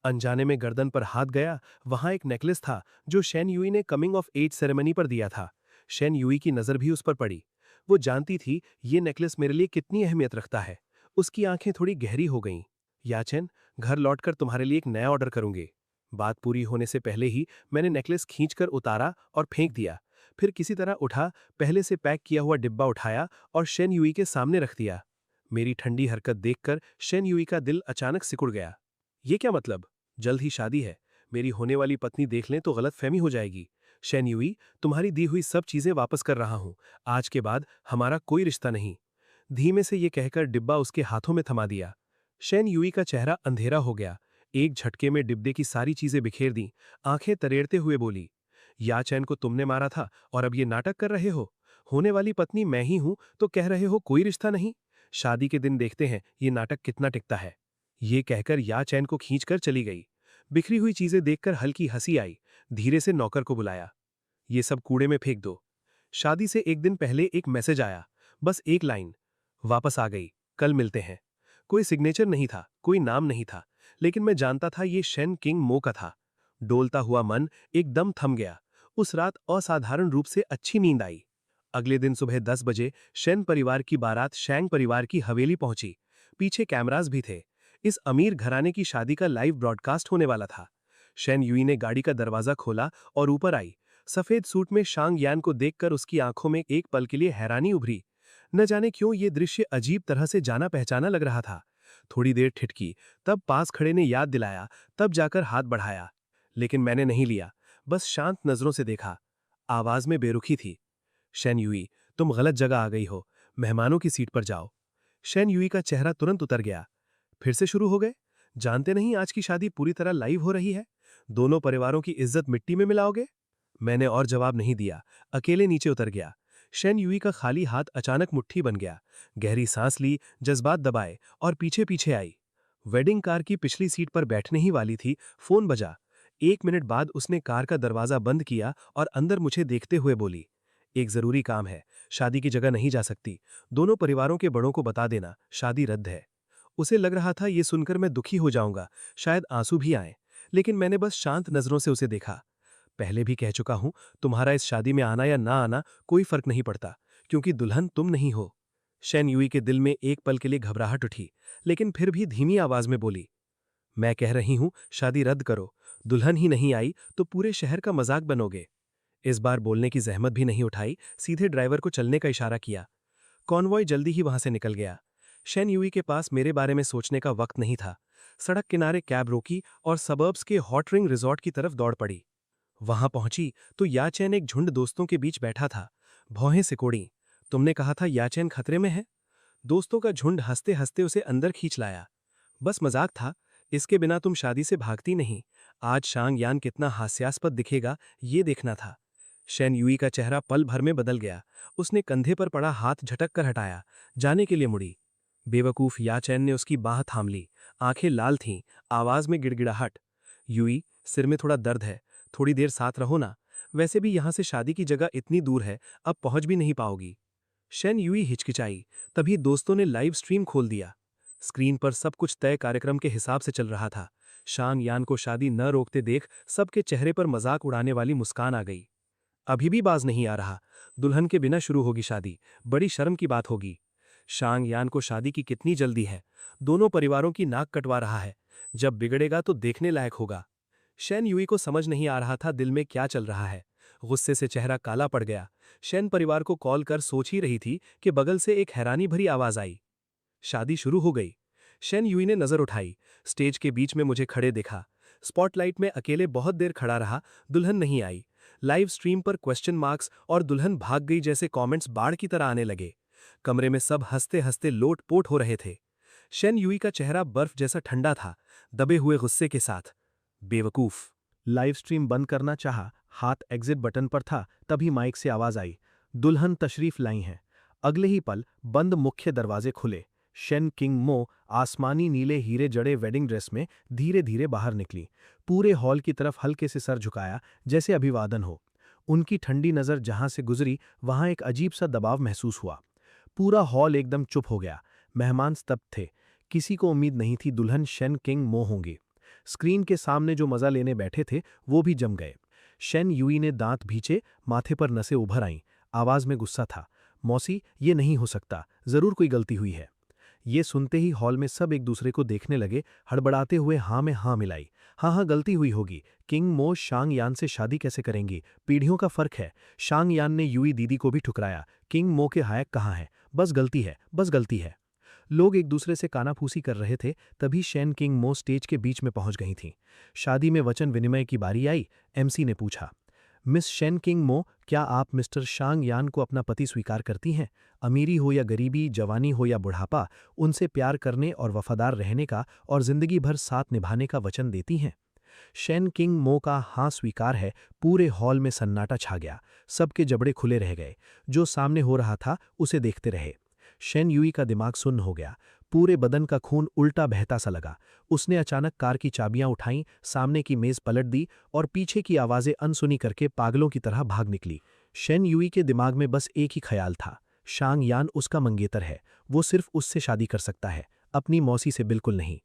अनजाने में गर्दन पर हाथ गया, वहां एक नेकलेस था जो शेन यूई ने कमिंग ऑफ एज सेरेमनी पर दिया था। शेन यूई की नजर भी उस पर पड़ी। वो जानती थी ये नेकलेस मेरे लिए कितनी अहमियत रखता है। उसकी आंखें थोड़ी गहरी हो गईं। याचेन, घर लौटकर तुम्हारे लिए एक नया ऑर्डर करूंगी। बात पूरी होने से पहले ही मैंने नेकलेस खींचकर उतारा और फेंक दिया। फिर किसी तरह उठा, पहले से पैक किया हुआ डिब्बा उठाया और शेन यूई के सामने रख दिया। मेरी ठंडी हरकत देखकर शेन यूई का दिल अचानक सिकुड़ गया। ये क्या मतलब? जल्द ही शादी है, मेरी होने वाली पत्नी देख लें तो गलतफहमी हो जाएगी। शेन यूई, तुम्हारी दी हुई सब चीजें वापस कर रहा हूं। आज के बाद हमारा कोई रिश्ता नहीं। धीमे से ये कहकर डिब्बा उसके हाथों में थमा दिया। शेन यूई का चेहरा अंधेरा हो गया। एक झटके में डिब्बे की सारी चीजें बिखेर दी। आंखें तरेड़ते हुए बोली, याचेन को तुमने मारा था और अब ये नाटक कर रहे हो? होने वाली पत्नी मैं ही हूं तो कह रहे हो कोई रिश्ता नहीं? शादी के दिन देखते हैं ये नाटक कितना टिकता है। ये कहकर याचेन को खींचकर चली गई। बिखरी हुई चीजें देखकर हल्की हंसी आई। धीरे से नौकर को बुलाया। ये सब कूड़े में फेंक दो। शादी से एक दिन पहले एक मैसेज आया, बस एक लाइन, वापस आ गई, कल मिलते हैं। कोई सिग्नेचर नहीं था, कोई नाम नहीं था, लेकिन मैं जानता था ये शेन किंग मो का था। डोलता हुआ मन एकदम थम गया। उस रात असाधारण रूप से अच्छी नींद आई। अगले दिन सुबह 10 बजे शेन परिवार की बारात शैंग परिवार की हवेली पहुंची। पीछे कैमरास भी थे। इस अमीर घराने की शादी का लाइव ब्रॉडकास्ट होने वाला था। शेन यूई ने गाड़ी का दरवाजा खोला और ऊपर आई। सफेद सूट में शांग यान को देखकर उसकी आंखों में एक पल के लिए हैरानी उभरी। न जाने क्यों ये दृश्य अजीब तरह से जाना पहचाना लग रहा था। थोड़ी देर ठिठकी, तब पास खड़े ने याद दिलाया, तब जाकर हाथ बढ़ाया। लेकिन मैंने नहीं लिया, बस शांत नजरों से देखा। आवाज में बेरुखी थी, शेन यूई, तुम गलत जगह आ गई हो, मेहमानों की सीट पर जाओ। शेन यूई का चेहरा तुरंत उतर गया। फिर से शुरू हो गए? जानते नहीं आज की शादी पूरी तरह लाइव हो रही है? दोनों परिवारों की इज्जत मिट्टी में मिलाओगे? मैंने और जवाब नहीं दिया, अकेले नीचे उतर गया। शेन यूई का खाली हाथ अचानक मुट्ठी बन गया। गहरी सांस ली, जज्बात दबाए और पीछे पीछे आई। वेडिंग कार की पिछली सीट पर बैठने ही वाली थी, फोन बजा। 1 मिनट बाद उसने कार का दरवाजा बंद किया और अंदर मुझे देखते हुए बोली, एक जरूरी काम है, शादी की जगह नहीं जा सकती। दोनों परिवारों के बड़ों को बता देना, शादी रद्द है। उसे लग रहा था ये सुनकर मैं दुखी हो जाऊंगा, शायद आंसू भी आए, लेकिन मैंने बस शांत नजरों से उसे देखा। पहले भी कह चुका हूं, तुम्हारा इस शादी में आना या ना आना कोई फर्क नहीं पड़ता, क्योंकि दुल्हन तुम नहीं हो। शेन यूई के दिल में एक पल के लिए घबराहट उठी, लेकिन फिर भी धीमी आवाज में बोली, मैं कह रही हूं शादी रद्द करो। दुल्हन ही नहीं आई तो पूरे शहर का मजाक बनोगे। इस बार बोलने की जहमत भी नहीं उठाई, सीधे ड्राइवर को चलने का इशारा किया। कॉन्वॉय जल्दी ही वहां से निकल गया। शेन यूई के पास मेरे बारे में सोचने का वक्त नहीं था। सड़क किनारे कैब रोकी और सबर्ब्स के हॉट रिंग रिजॉर्ट की तरफ दौड़ पड़ी। वहां पहुंची तो याचैन एक झुंड दोस्तों के बीच बैठा था। भौहें सिकोड़ी, तुमने कहा था याचैन खतरे में है। दोस्तों का झुंड हंसते हंसते उसे अंदर खींच लाया। बस मजाक था, इसके बिना तुम शादी से भागती नहीं। आज शांग यान कितना हास्यास्पद दिखेगा ये देखना था। शेन यूई का चेहरा पल भर में बदल गया। उसने कंधे पर पड़ा हाथ झटक कर हटाया, जाने के लिए मुड़ी। बेवकूफ याचैन ने उसकी बाह थाम ली। आंखें लाल थीं, आवाज में गिड़गिड़ाहट। यूई, सिर में थोड़ा दर्द है, थोड़ी देर साथ रहो ना। वैसे भी यहां से शादी की जगह इतनी दूर है, अब पहुंच भी नहीं पाओगी। शेन यूई हिचकिचाई, तभी दोस्तों ने लाइव स्ट्रीम खोल दिया। स्क्रीन पर सब कुछ तय कार्यक्रम के हिसाब से चल रहा था। शांग यान को शादी न रोकते देख सबके चेहरे पर मजाक उड़ाने वाली मुस्कान आ गई। अभी भी बाज नहीं आ रहा, दुल्हन के बिना शुरू होगी शादी, बड़ी शर्म की बात होगी। शांग यान को शादी की कितनी जल्दी है, दोनों परिवारों की नाक कटवा रहा है। जब बिगड़ेगा तो देखने लायक होगा। शेन यूई को समझ नहीं आ रहा था दिल में क्या चल रहा है। गुस्से से चेहरा काला पड़ गया। शेन परिवार को कॉल कर सोच ही रही थी कि बगल से एक हैरानी भरी आवाज आई। शादी शुरू हो गई। शेन यूई ने नजर उठाई, स्टेज के बीच में मुझे खड़े देखा। स्पॉटलाइट में अकेले बहुत देर खड़ा रहा, दुल्हन नहीं आई। लाइव स्ट्रीम पर क्वेश्चन मार्क्स और दुल्हन भाग गई जैसे कमेंट्स बाढ़ की तरह आने लगे। कमरे में सब हंसते हंसते लोट-पोट हो रहे थे। शेन यूई का चेहरा बर्फ जैसा ठंडा था, दबे हुए गुस्से के साथ। बेवकूफ। लाइव स्ट्रीम बंद करना चाहा, हाथ एग्जिट बटन पर था, तभी माइक से आवाज आई, दुल्हन तशरीफ लाई हैं। अगले ही पल बंद मुख्य दरवाजे खुले। शेन किंग मो आसमानी नीले हीरे जड़े वेडिंग ड्रेस में धीरे धीरे बाहर निकली। पूरे हॉल की तरफ हल्के से सर झुकाया, जैसे अभिवादन हो। उनकी ठंडी नजर जहां से गुजरी वहां एक अजीब सा दबाव महसूस हुआ। पूरा हॉल एकदम चुप हो गया। मेहमान स्तब्ध थे। किसी को उम्मीद नहीं थी दुल्हन शेन किंग मो होंगी। स्क्रीन के सामने जो मजा लेने बैठे थे वो भी जम गए। शेन यूई ने दांत भींचे, माथे पर नसें उभर आईं। आवाज में गुस्सा था, मौसी ये नहीं हो सकता, जरूर कोई गलती हुई है। ये सुनते ही हॉल में सब एक दूसरे को देखने लगे, हड़बड़ाते हुए हाँ में हाँ मिलाई। हाँ गलती हुई होगी। किंग मो शांग यान से शादी कैसे करेंगी? पीढ़ियों का फर्क है। शांग यान ने यूई दीदी को भी ठुकराया। किंग मो के हायक कहाँ है? बस गलती है, बस गलती है। लोग एक दूसरे से कानाफूसी कर रहे थे, तभी शेन किंग मो स्टेज के बीच में पहुंच गई थीं। शादी में वचन विनिमय की बारी आई। एमसी ने पूछा, मिस शेन किंग मो, क्या आप मिस्टर शांग यान को अपना पति स्वीकार करती हैं? अमीरी हो या गरीबी, जवानी हो या बुढ़ापा, उनसे प्यार करने और वफादार रहने का और जिंदगी भर साथ निभाने का वचन देती हैं? शेन किंग मो का हाँ स्वीकार है। पूरे हॉल में सन्नाटा छा गया। सबके जबड़े खुले रह गए। जो सामने हो रहा था उसे देखते रहे। शेन यूई का दिमाग सुन्न हो गया। पूरे बदन का खून उल्टा बहता सा लगा। उसने अचानक कार की चाबियां उठाईं, सामने की मेज पलट दी और पीछे की आवाजें अनसुनी करके पागलों की तरह भाग निकली। शेन यूई के दिमाग में बस एक ही ख्याल था, शांग यान उसका मंगेतर है। वो सिर्फ उससे शादी कर सकता है, अपनी मौसी से बिल्कुल नहीं।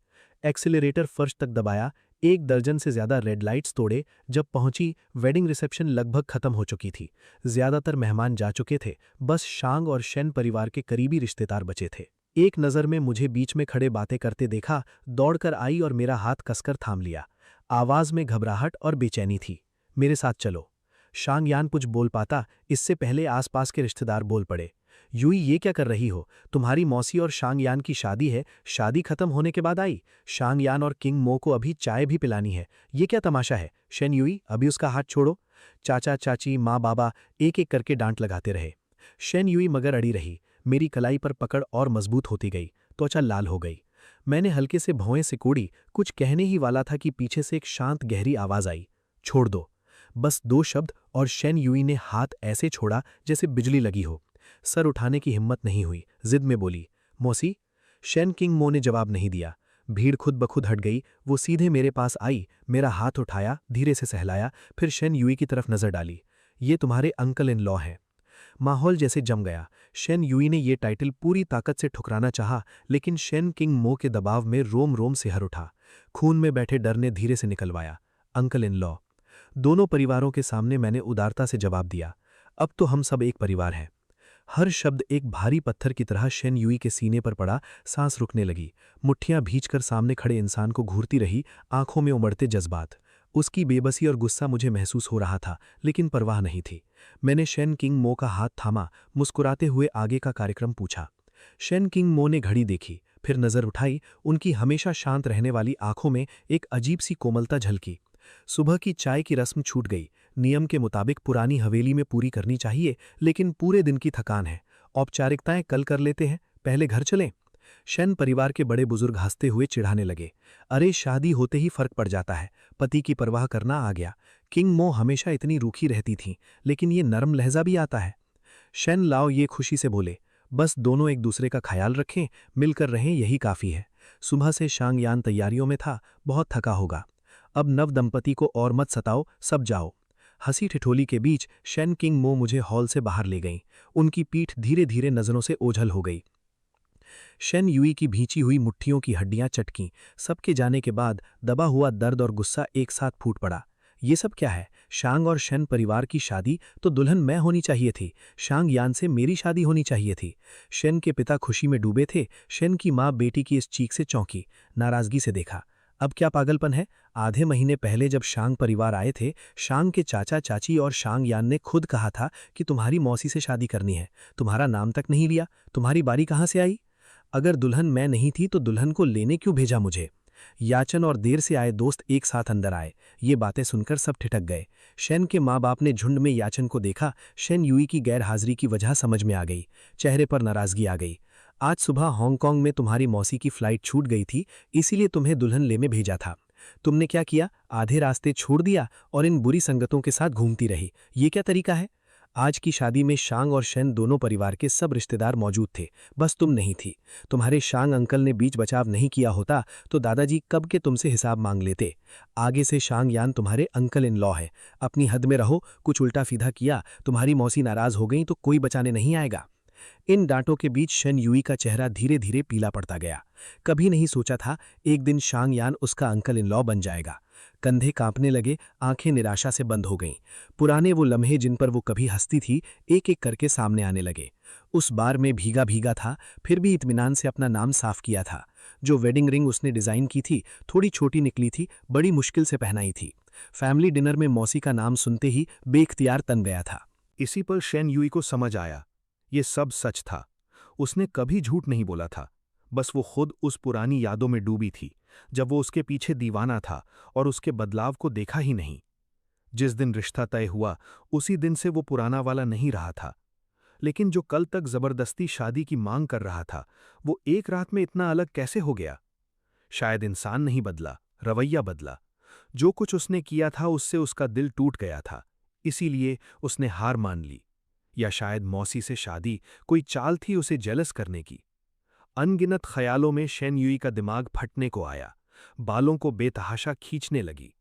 एक्सीलरेटर फर्श तक दबाया, 1 दर्जन से ज्यादा रेड लाइट्स तोड़े। जब पहुंची, वेडिंग रिसेप्शन लगभग खत्म हो चुकी थी। ज्यादातर मेहमान जा चुके थे, बस शांग और शेन परिवार के करीबी रिश्तेदार बचे थे। एक नज़र में मुझे बीच में खड़े बातें करते देखा, दौड़कर आई और मेरा हाथ कसकर थाम लिया। आवाज में घबराहट और बेचैनी थी। मेरे साथ चलो। शांग यान कुछ बोल पाता, इससे पहले आसपास के रिश्तेदार बोल पड़े। यूई, ये क्या कर रही हो? तुम्हारी मौसी और शांग यान की शादी है, शादी खत्म होने के बाद आई। शांग यान और किंग मो को अभी चाय भी पिलानी है। ये क्या तमाशा है? शेन यूई, अभी उसका हाथ छोड़ो। चाचा चाची, माँ बाबा एक एक करके डांट लगाते रहे। शेन यूई मगर अड़ी रही। मेरी कलाई पर पकड़ और मजबूत होती गई, त्वचा लाल हो गई। मैंने हल्के से भौएं सिकोड़ी, कुछ कहने ही वाला था कि पीछे से एक शांत गहरी आवाज आई, छोड़ दो। बस 2 शब्द और शेन यूई ने हाथ ऐसे छोड़ा जैसे बिजली लगी हो। सर उठाने की हिम्मत नहीं हुई, जिद में बोली, मौसी। शेन किंग मो ने जवाब नहीं दिया। भीड़ खुद ब खुद हट गई। वो सीधे मेरे पास आई, मेरा हाथ उठाया, धीरे से सहलाया, फिर शेन यूई की तरफ नजर डाली। ये तुम्हारे अंकल इन लॉ हैं। माहौल जैसे जम गया। शेन यूई ने ये टाइटल पूरी ताकत से ठुकराना चाहा, लेकिन शेन किंग मो के दबाव में रोम रोम सिहर उठा। खून में बैठे डर ने धीरे से निकलवाया, अंकल इन लॉ। दोनों परिवारों के सामने मैंने उदारता से जवाब दिया, अब तो हम सब एक परिवार हैं। हर शब्द एक भारी पत्थर की तरह शेन युई के सीने पर पड़ा। सांस रुकने लगी। मुट्ठियां भींचकर सामने खड़े इंसान को घूरती रही, आंखों में उमड़ते जज्बात। उसकी बेबसी और गुस्सा मुझे महसूस हो रहा था, लेकिन परवाह नहीं थी। मैंने शेन किंग मो का हाथ थामा, मुस्कुराते हुए आगे का कार्यक्रम पूछा। शेन किंग मो ने घड़ी देखी, फिर नजर उठाई। उनकी हमेशा शांत रहने वाली आंखों में एक अजीब सी कोमलता झलकी। सुबह की चाय की रस्म छूट गई। नियम के मुताबिक पुरानी हवेली में पूरी करनी चाहिए, लेकिन पूरे दिन की थकान है। औपचारिकताएं कल कर लेते हैं, पहले घर चलें। शेन परिवार के बड़े बुजुर्ग हंसते हुए चिढ़ाने लगे। अरे, शादी होते ही फर्क पड़ जाता है, पति की परवाह करना आ गया। किंग मो हमेशा इतनी रूखी रहती थीं, लेकिन ये नरम लहजा भी आता है। शेन लाओ ये खुशी से बोले, बस दोनों एक दूसरे का ख्याल रखें, मिलकर रहें, यही काफी है। सुबह से शांग यान तैयारियों में था, बहुत थका होगा। अब नव दंपति को और मत सताओ, सब जाओ। हंसी ठिठोली के बीच शेन किंग मो मुझे हॉल से बाहर ले गईं। उनकी पीठ धीरे धीरे नजरों से ओझल हो गई। शेन युई की भींची हुई मुट्ठियों की हड्डियां चटकीं। सबके जाने के बाद दबा हुआ दर्द और गुस्सा एक साथ फूट पड़ा। ये सब क्या है? शांग और शेन परिवार की शादी तो दुल्हन मैं होनी चाहिए थी। शांग यान से मेरी शादी होनी चाहिए थी। शेन के पिता खुशी में डूबे थे। शेन की माँ बेटी की इस चीख से चौंकी, नाराजगी से देखा। अब क्या पागलपन है? आधे महीने पहले जब शांग परिवार आए थे, शांग के चाचा चाची और शांग यान ने खुद कहा था कि तुम्हारी मौसी से शादी करनी है। तुम्हारा नाम तक नहीं लिया। तुम्हारी बारी कहाँ से आई? अगर दुल्हन मैं नहीं थी तो दुल्हन को लेने क्यों भेजा मुझे? याचन और देर से आए दोस्त एक साथ अंदर आए। ये बातें सुनकर सब ठिठक गए। शेन के माँ बाप ने झुंड में याचन को देखा। शेन युई की गैर हाजिरी की वजह समझ में आ गई। चेहरे पर नाराजगी आ गई। आज सुबह हांगकांग में तुम्हारी मौसी की फ्लाइट छूट गई थी, इसीलिए तुम्हें दुल्हन लेने भेजा था। तुमने क्या किया? आधे रास्ते छोड़ दिया और इन बुरी संगतों के साथ घूमती रही। ये क्या तरीका है? आज की शादी में शांग और शेन दोनों परिवार के सब रिश्तेदार मौजूद थे, बस तुम नहीं थी। तुम्हारे शांग अंकल ने बीच बचाव नहीं किया होता तो दादाजी कब के तुमसे हिसाब मांग लेते। आगे से शांग यान तुम्हारे अंकल इन लॉ है। अपनी हद में रहो। कुछ उल्टा सीधा किया, तुम्हारी मौसी नाराज हो गई तो कोई बचाने नहीं आएगा। इन डांटों के बीच शेन युई का चेहरा धीरे धीरे पीला पड़ता गया। कभी नहीं सोचा था एक दिन शांग यान उसका अंकल इन लॉ बन जाएगा। कंधे कांपने लगे, आंखें निराशा से बंद हो गईं। पुराने वो लम्हे जिन पर वो कभी हंसती थी, एक एक करके सामने आने लगे। उस बार में भीगा भीगा था, फिर भी इत्मीनान से अपना नाम साफ किया था। जो वेडिंग रिंग उसने डिजाइन की थी, थोड़ी छोटी निकली थी, बड़ी मुश्किल से पहनाई थी। फैमिली डिनर में मौसी का नाम सुनते ही बेख्तियार तन गया था। इसी पर शेन युई को समझ आया, ये सब सच था। उसने कभी झूठ नहीं बोला था। बस वो खुद उस पुरानी यादों में डूबी थी, जब वो उसके पीछे दीवाना था और उसके बदलाव को देखा ही नहीं। जिस दिन रिश्ता तय हुआ, उसी दिन से वो पुराना वाला नहीं रहा था। लेकिन जो कल तक जबरदस्ती शादी की मांग कर रहा था, वो एक रात में इतना अलग कैसे हो गया? शायद इंसान नहीं बदला, रवैया बदला। जो कुछ उसने किया था उससे उसका दिल टूट गया था, इसीलिए उसने हार मान ली। या शायद मौसी से शादी कोई चाल थी उसे जेलस करने की। अनगिनत ख्यालों में शेन युई का दिमाग फटने को आया। बालों को बेतहाशा खींचने लगी।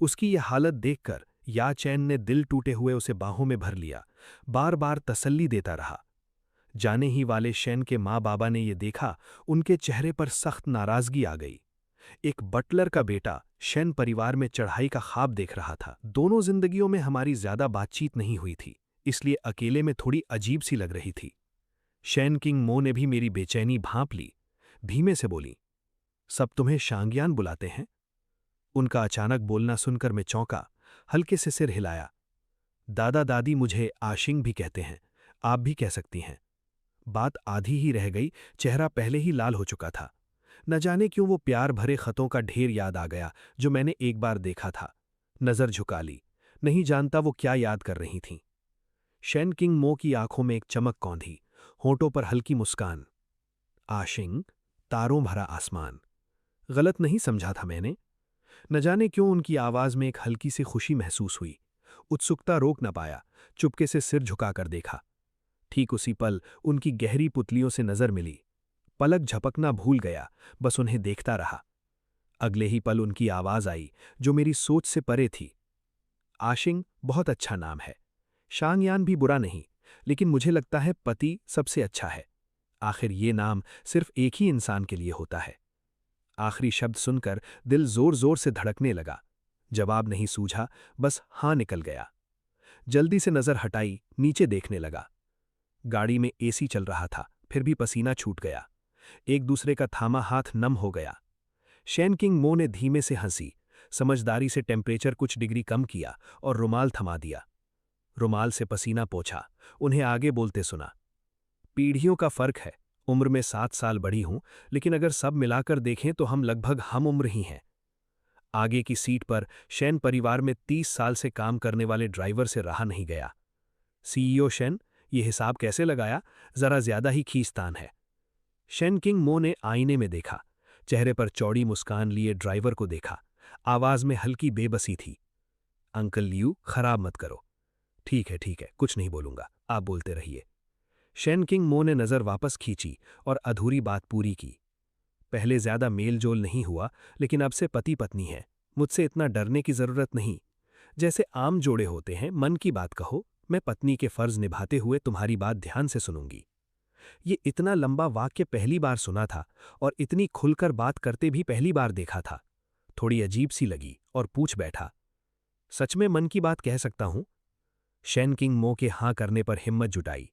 उसकी यह हालत देखकर या चैन ने दिल टूटे हुए उसे बाहों में भर लिया। बार बार तसल्ली देता रहा। जाने ही वाले शेन के माँ बाबा ने ये देखा, उनके चेहरे पर सख्त नाराजगी आ गई। एक बटलर का बेटा शेन परिवार में चढ़ाई का ख्वाब देख रहा था। दोनों जिंदगियों में हमारी ज्यादा बातचीत नहीं हुई थी, इसलिए अकेले में थोड़ी अजीब सी लग रही थी। शेन किंग मो ने भी मेरी बेचैनी भांप ली। धीमे से बोली, सब तुम्हें शांगयान बुलाते हैं? उनका अचानक बोलना सुनकर मैं चौंका, हल्के से सिर हिलाया। दादा दादी मुझे आशिंग भी कहते हैं, आप भी कह सकती हैं। बात आधी ही रह गई, चेहरा पहले ही लाल हो चुका था। न जाने क्यों वो प्यार भरे खतों का ढेर याद आ गया जो मैंने एक बार देखा था। नजर झुका ली, नहीं जानता वो क्या याद कर रही थीं। शेन किंग मो की आंखों में एक चमक कौंधी, होंठों पर हल्की मुस्कान। आशिंग, तारों भरा आसमान। गलत नहीं समझा था मैंने। न जाने क्यों उनकी आवाज में एक हल्की सी खुशी महसूस हुई। उत्सुकता रोक न पाया, चुपके से सिर झुकाकर देखा। ठीक उसी पल उनकी गहरी पुतलियों से नजर मिली। पलक झपकना भूल गया, बस उन्हें देखता रहा। अगले ही पल उनकी आवाज आई, जो मेरी सोच से परे थी। आशिंग बहुत अच्छा नाम है। शांगयान भी बुरा नहीं, लेकिन मुझे लगता है पति सबसे अच्छा है। आखिर ये नाम सिर्फ एक ही इंसान के लिए होता है। आखिरी शब्द सुनकर दिल जोर जोर से धड़कने लगा। जवाब नहीं सूझा, बस हाँ निकल गया। जल्दी से नजर हटाई, नीचे देखने लगा। गाड़ी में एसी चल रहा था, फिर भी पसीना छूट गया। एक दूसरे का थामा हाथ नम हो गया। शैन किंग मो ने धीमे से हंसी, समझदारी से टेम्परेचर कुछ डिग्री कम किया और रुमाल थमा दिया। रुमाल से पसीना पोंछा, उन्हें आगे बोलते सुना। पीढ़ियों का फर्क है, उम्र में 7 साल बड़ी हूं, लेकिन अगर सब मिलाकर देखें तो हम लगभग हम उम्र ही हैं। आगे की सीट पर शैन परिवार में 30 साल से काम करने वाले ड्राइवर से रहा नहीं गया। सीईओ शैन, ये हिसाब कैसे लगाया? जरा ज्यादा ही खींचतान है। शैन किंग मो ने आईने में देखा, चेहरे पर चौड़ी मुस्कान लिए ड्राइवर को देखा। आवाज में हल्की बेबसी थी। अंकल लियू, खराब मत करो। ठीक है, कुछ नहीं बोलूंगा, आप बोलते रहिए। शैन किंग मो ने नजर वापस खींची और अधूरी बात पूरी की। पहले ज्यादा मेल जोल नहीं हुआ, लेकिन अब से पति पत्नी है। मुझसे इतना डरने की जरूरत नहीं। जैसे आम जोड़े होते हैं, मन की बात कहो, मैं पत्नी के फर्ज निभाते हुए तुम्हारी बात ध्यान से सुनूंगी। ये इतना लंबा वाक्य पहली बार सुना था और इतनी खुलकर बात करते भी पहली बार देखा था। थोड़ी अजीब सी लगी और पूछ बैठा, सच में मन की बात कह सकता हूं? शैन किंग मो के हां करने पर हिम्मत जुटाई।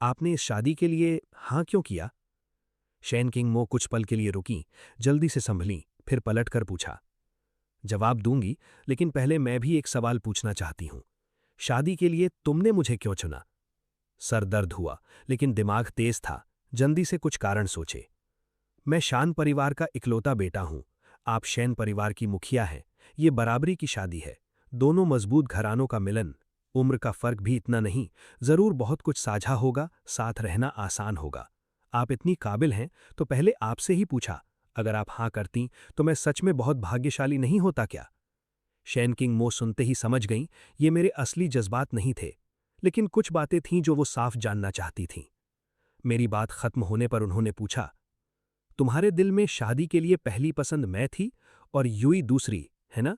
आपने इस शादी के लिए हां क्यों किया? शैन किंग मो कुछ पल के लिए रुकीं, जल्दी से संभलीं, फिर पलटकर पूछा, जवाब दूंगी, लेकिन पहले मैं भी एक सवाल पूछना चाहती हूं। शादी के लिए तुमने मुझे क्यों चुना? सर दर्द हुआ, लेकिन दिमाग तेज था। जल्दी से कुछ कारण सोचे। मैं शान परिवार का इकलौता बेटा हूं। आप शैन परिवार की मुखिया हैं। ये बराबरी की शादी है, दोनों मजबूत घरानों का मिलन। उम्र का फर्क भी इतना नहीं, जरूर बहुत कुछ साझा होगा, साथ रहना आसान होगा। आप इतनी काबिल हैं तो पहले आपसे ही पूछा, अगर आप हां करती तो मैं सच में बहुत भाग्यशाली नहीं होता क्या? शैन किंग मो सुनते ही समझ गईं, ये मेरे असली जज्बात नहीं थे, लेकिन कुछ बातें थीं जो वो साफ जानना चाहती थीं। मेरी बात खत्म होने पर उन्होंने पूछा, तुम्हारे दिल में शादी के लिए पहली पसंद मैं थी और यूई दूसरी, है ना?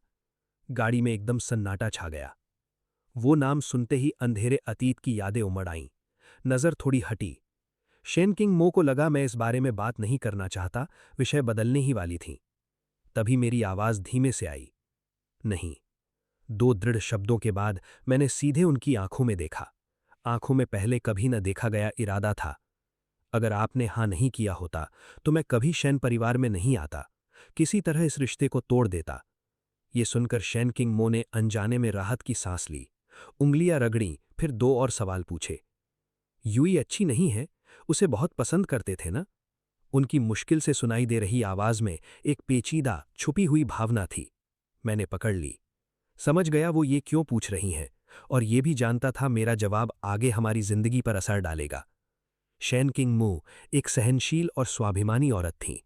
गाड़ी में एकदम सन्नाटा छा गया। वो नाम सुनते ही अंधेरे अतीत की यादें उमड़ आईं। नजर थोड़ी हटी। शैन किंग मो को लगा मैं इस बारे में बात नहीं करना चाहता, विषय बदलने ही वाली थी। तभी मेरी आवाज धीमे से आई, नहीं। 2 दृढ़ शब्दों के बाद मैंने सीधे उनकी आंखों में देखा। आंखों में पहले कभी न देखा गया इरादा था। अगर आपने हां नहीं किया होता तो मैं कभी शैन परिवार में नहीं आता, किसी तरह इस रिश्ते को तोड़ देता। ये सुनकर शैन किंग मो ने अनजाने में राहत की सांस ली। उंगलियां रगड़ी, फिर 2 और सवाल पूछे। यूई अच्छी नहीं है, उसे बहुत पसंद करते थे ना? उनकी मुश्किल से सुनाई दे रही आवाज में एक पेचीदा, छुपी हुई भावना थी। मैंने पकड़ ली। समझ गया वो ये क्यों पूछ रही हैं, और ये भी जानता था मेरा जवाब आगे हमारी जिंदगी पर असर डालेगा। शैन किंग मो एक सहनशील और स्वाभिमानी औरत थीं।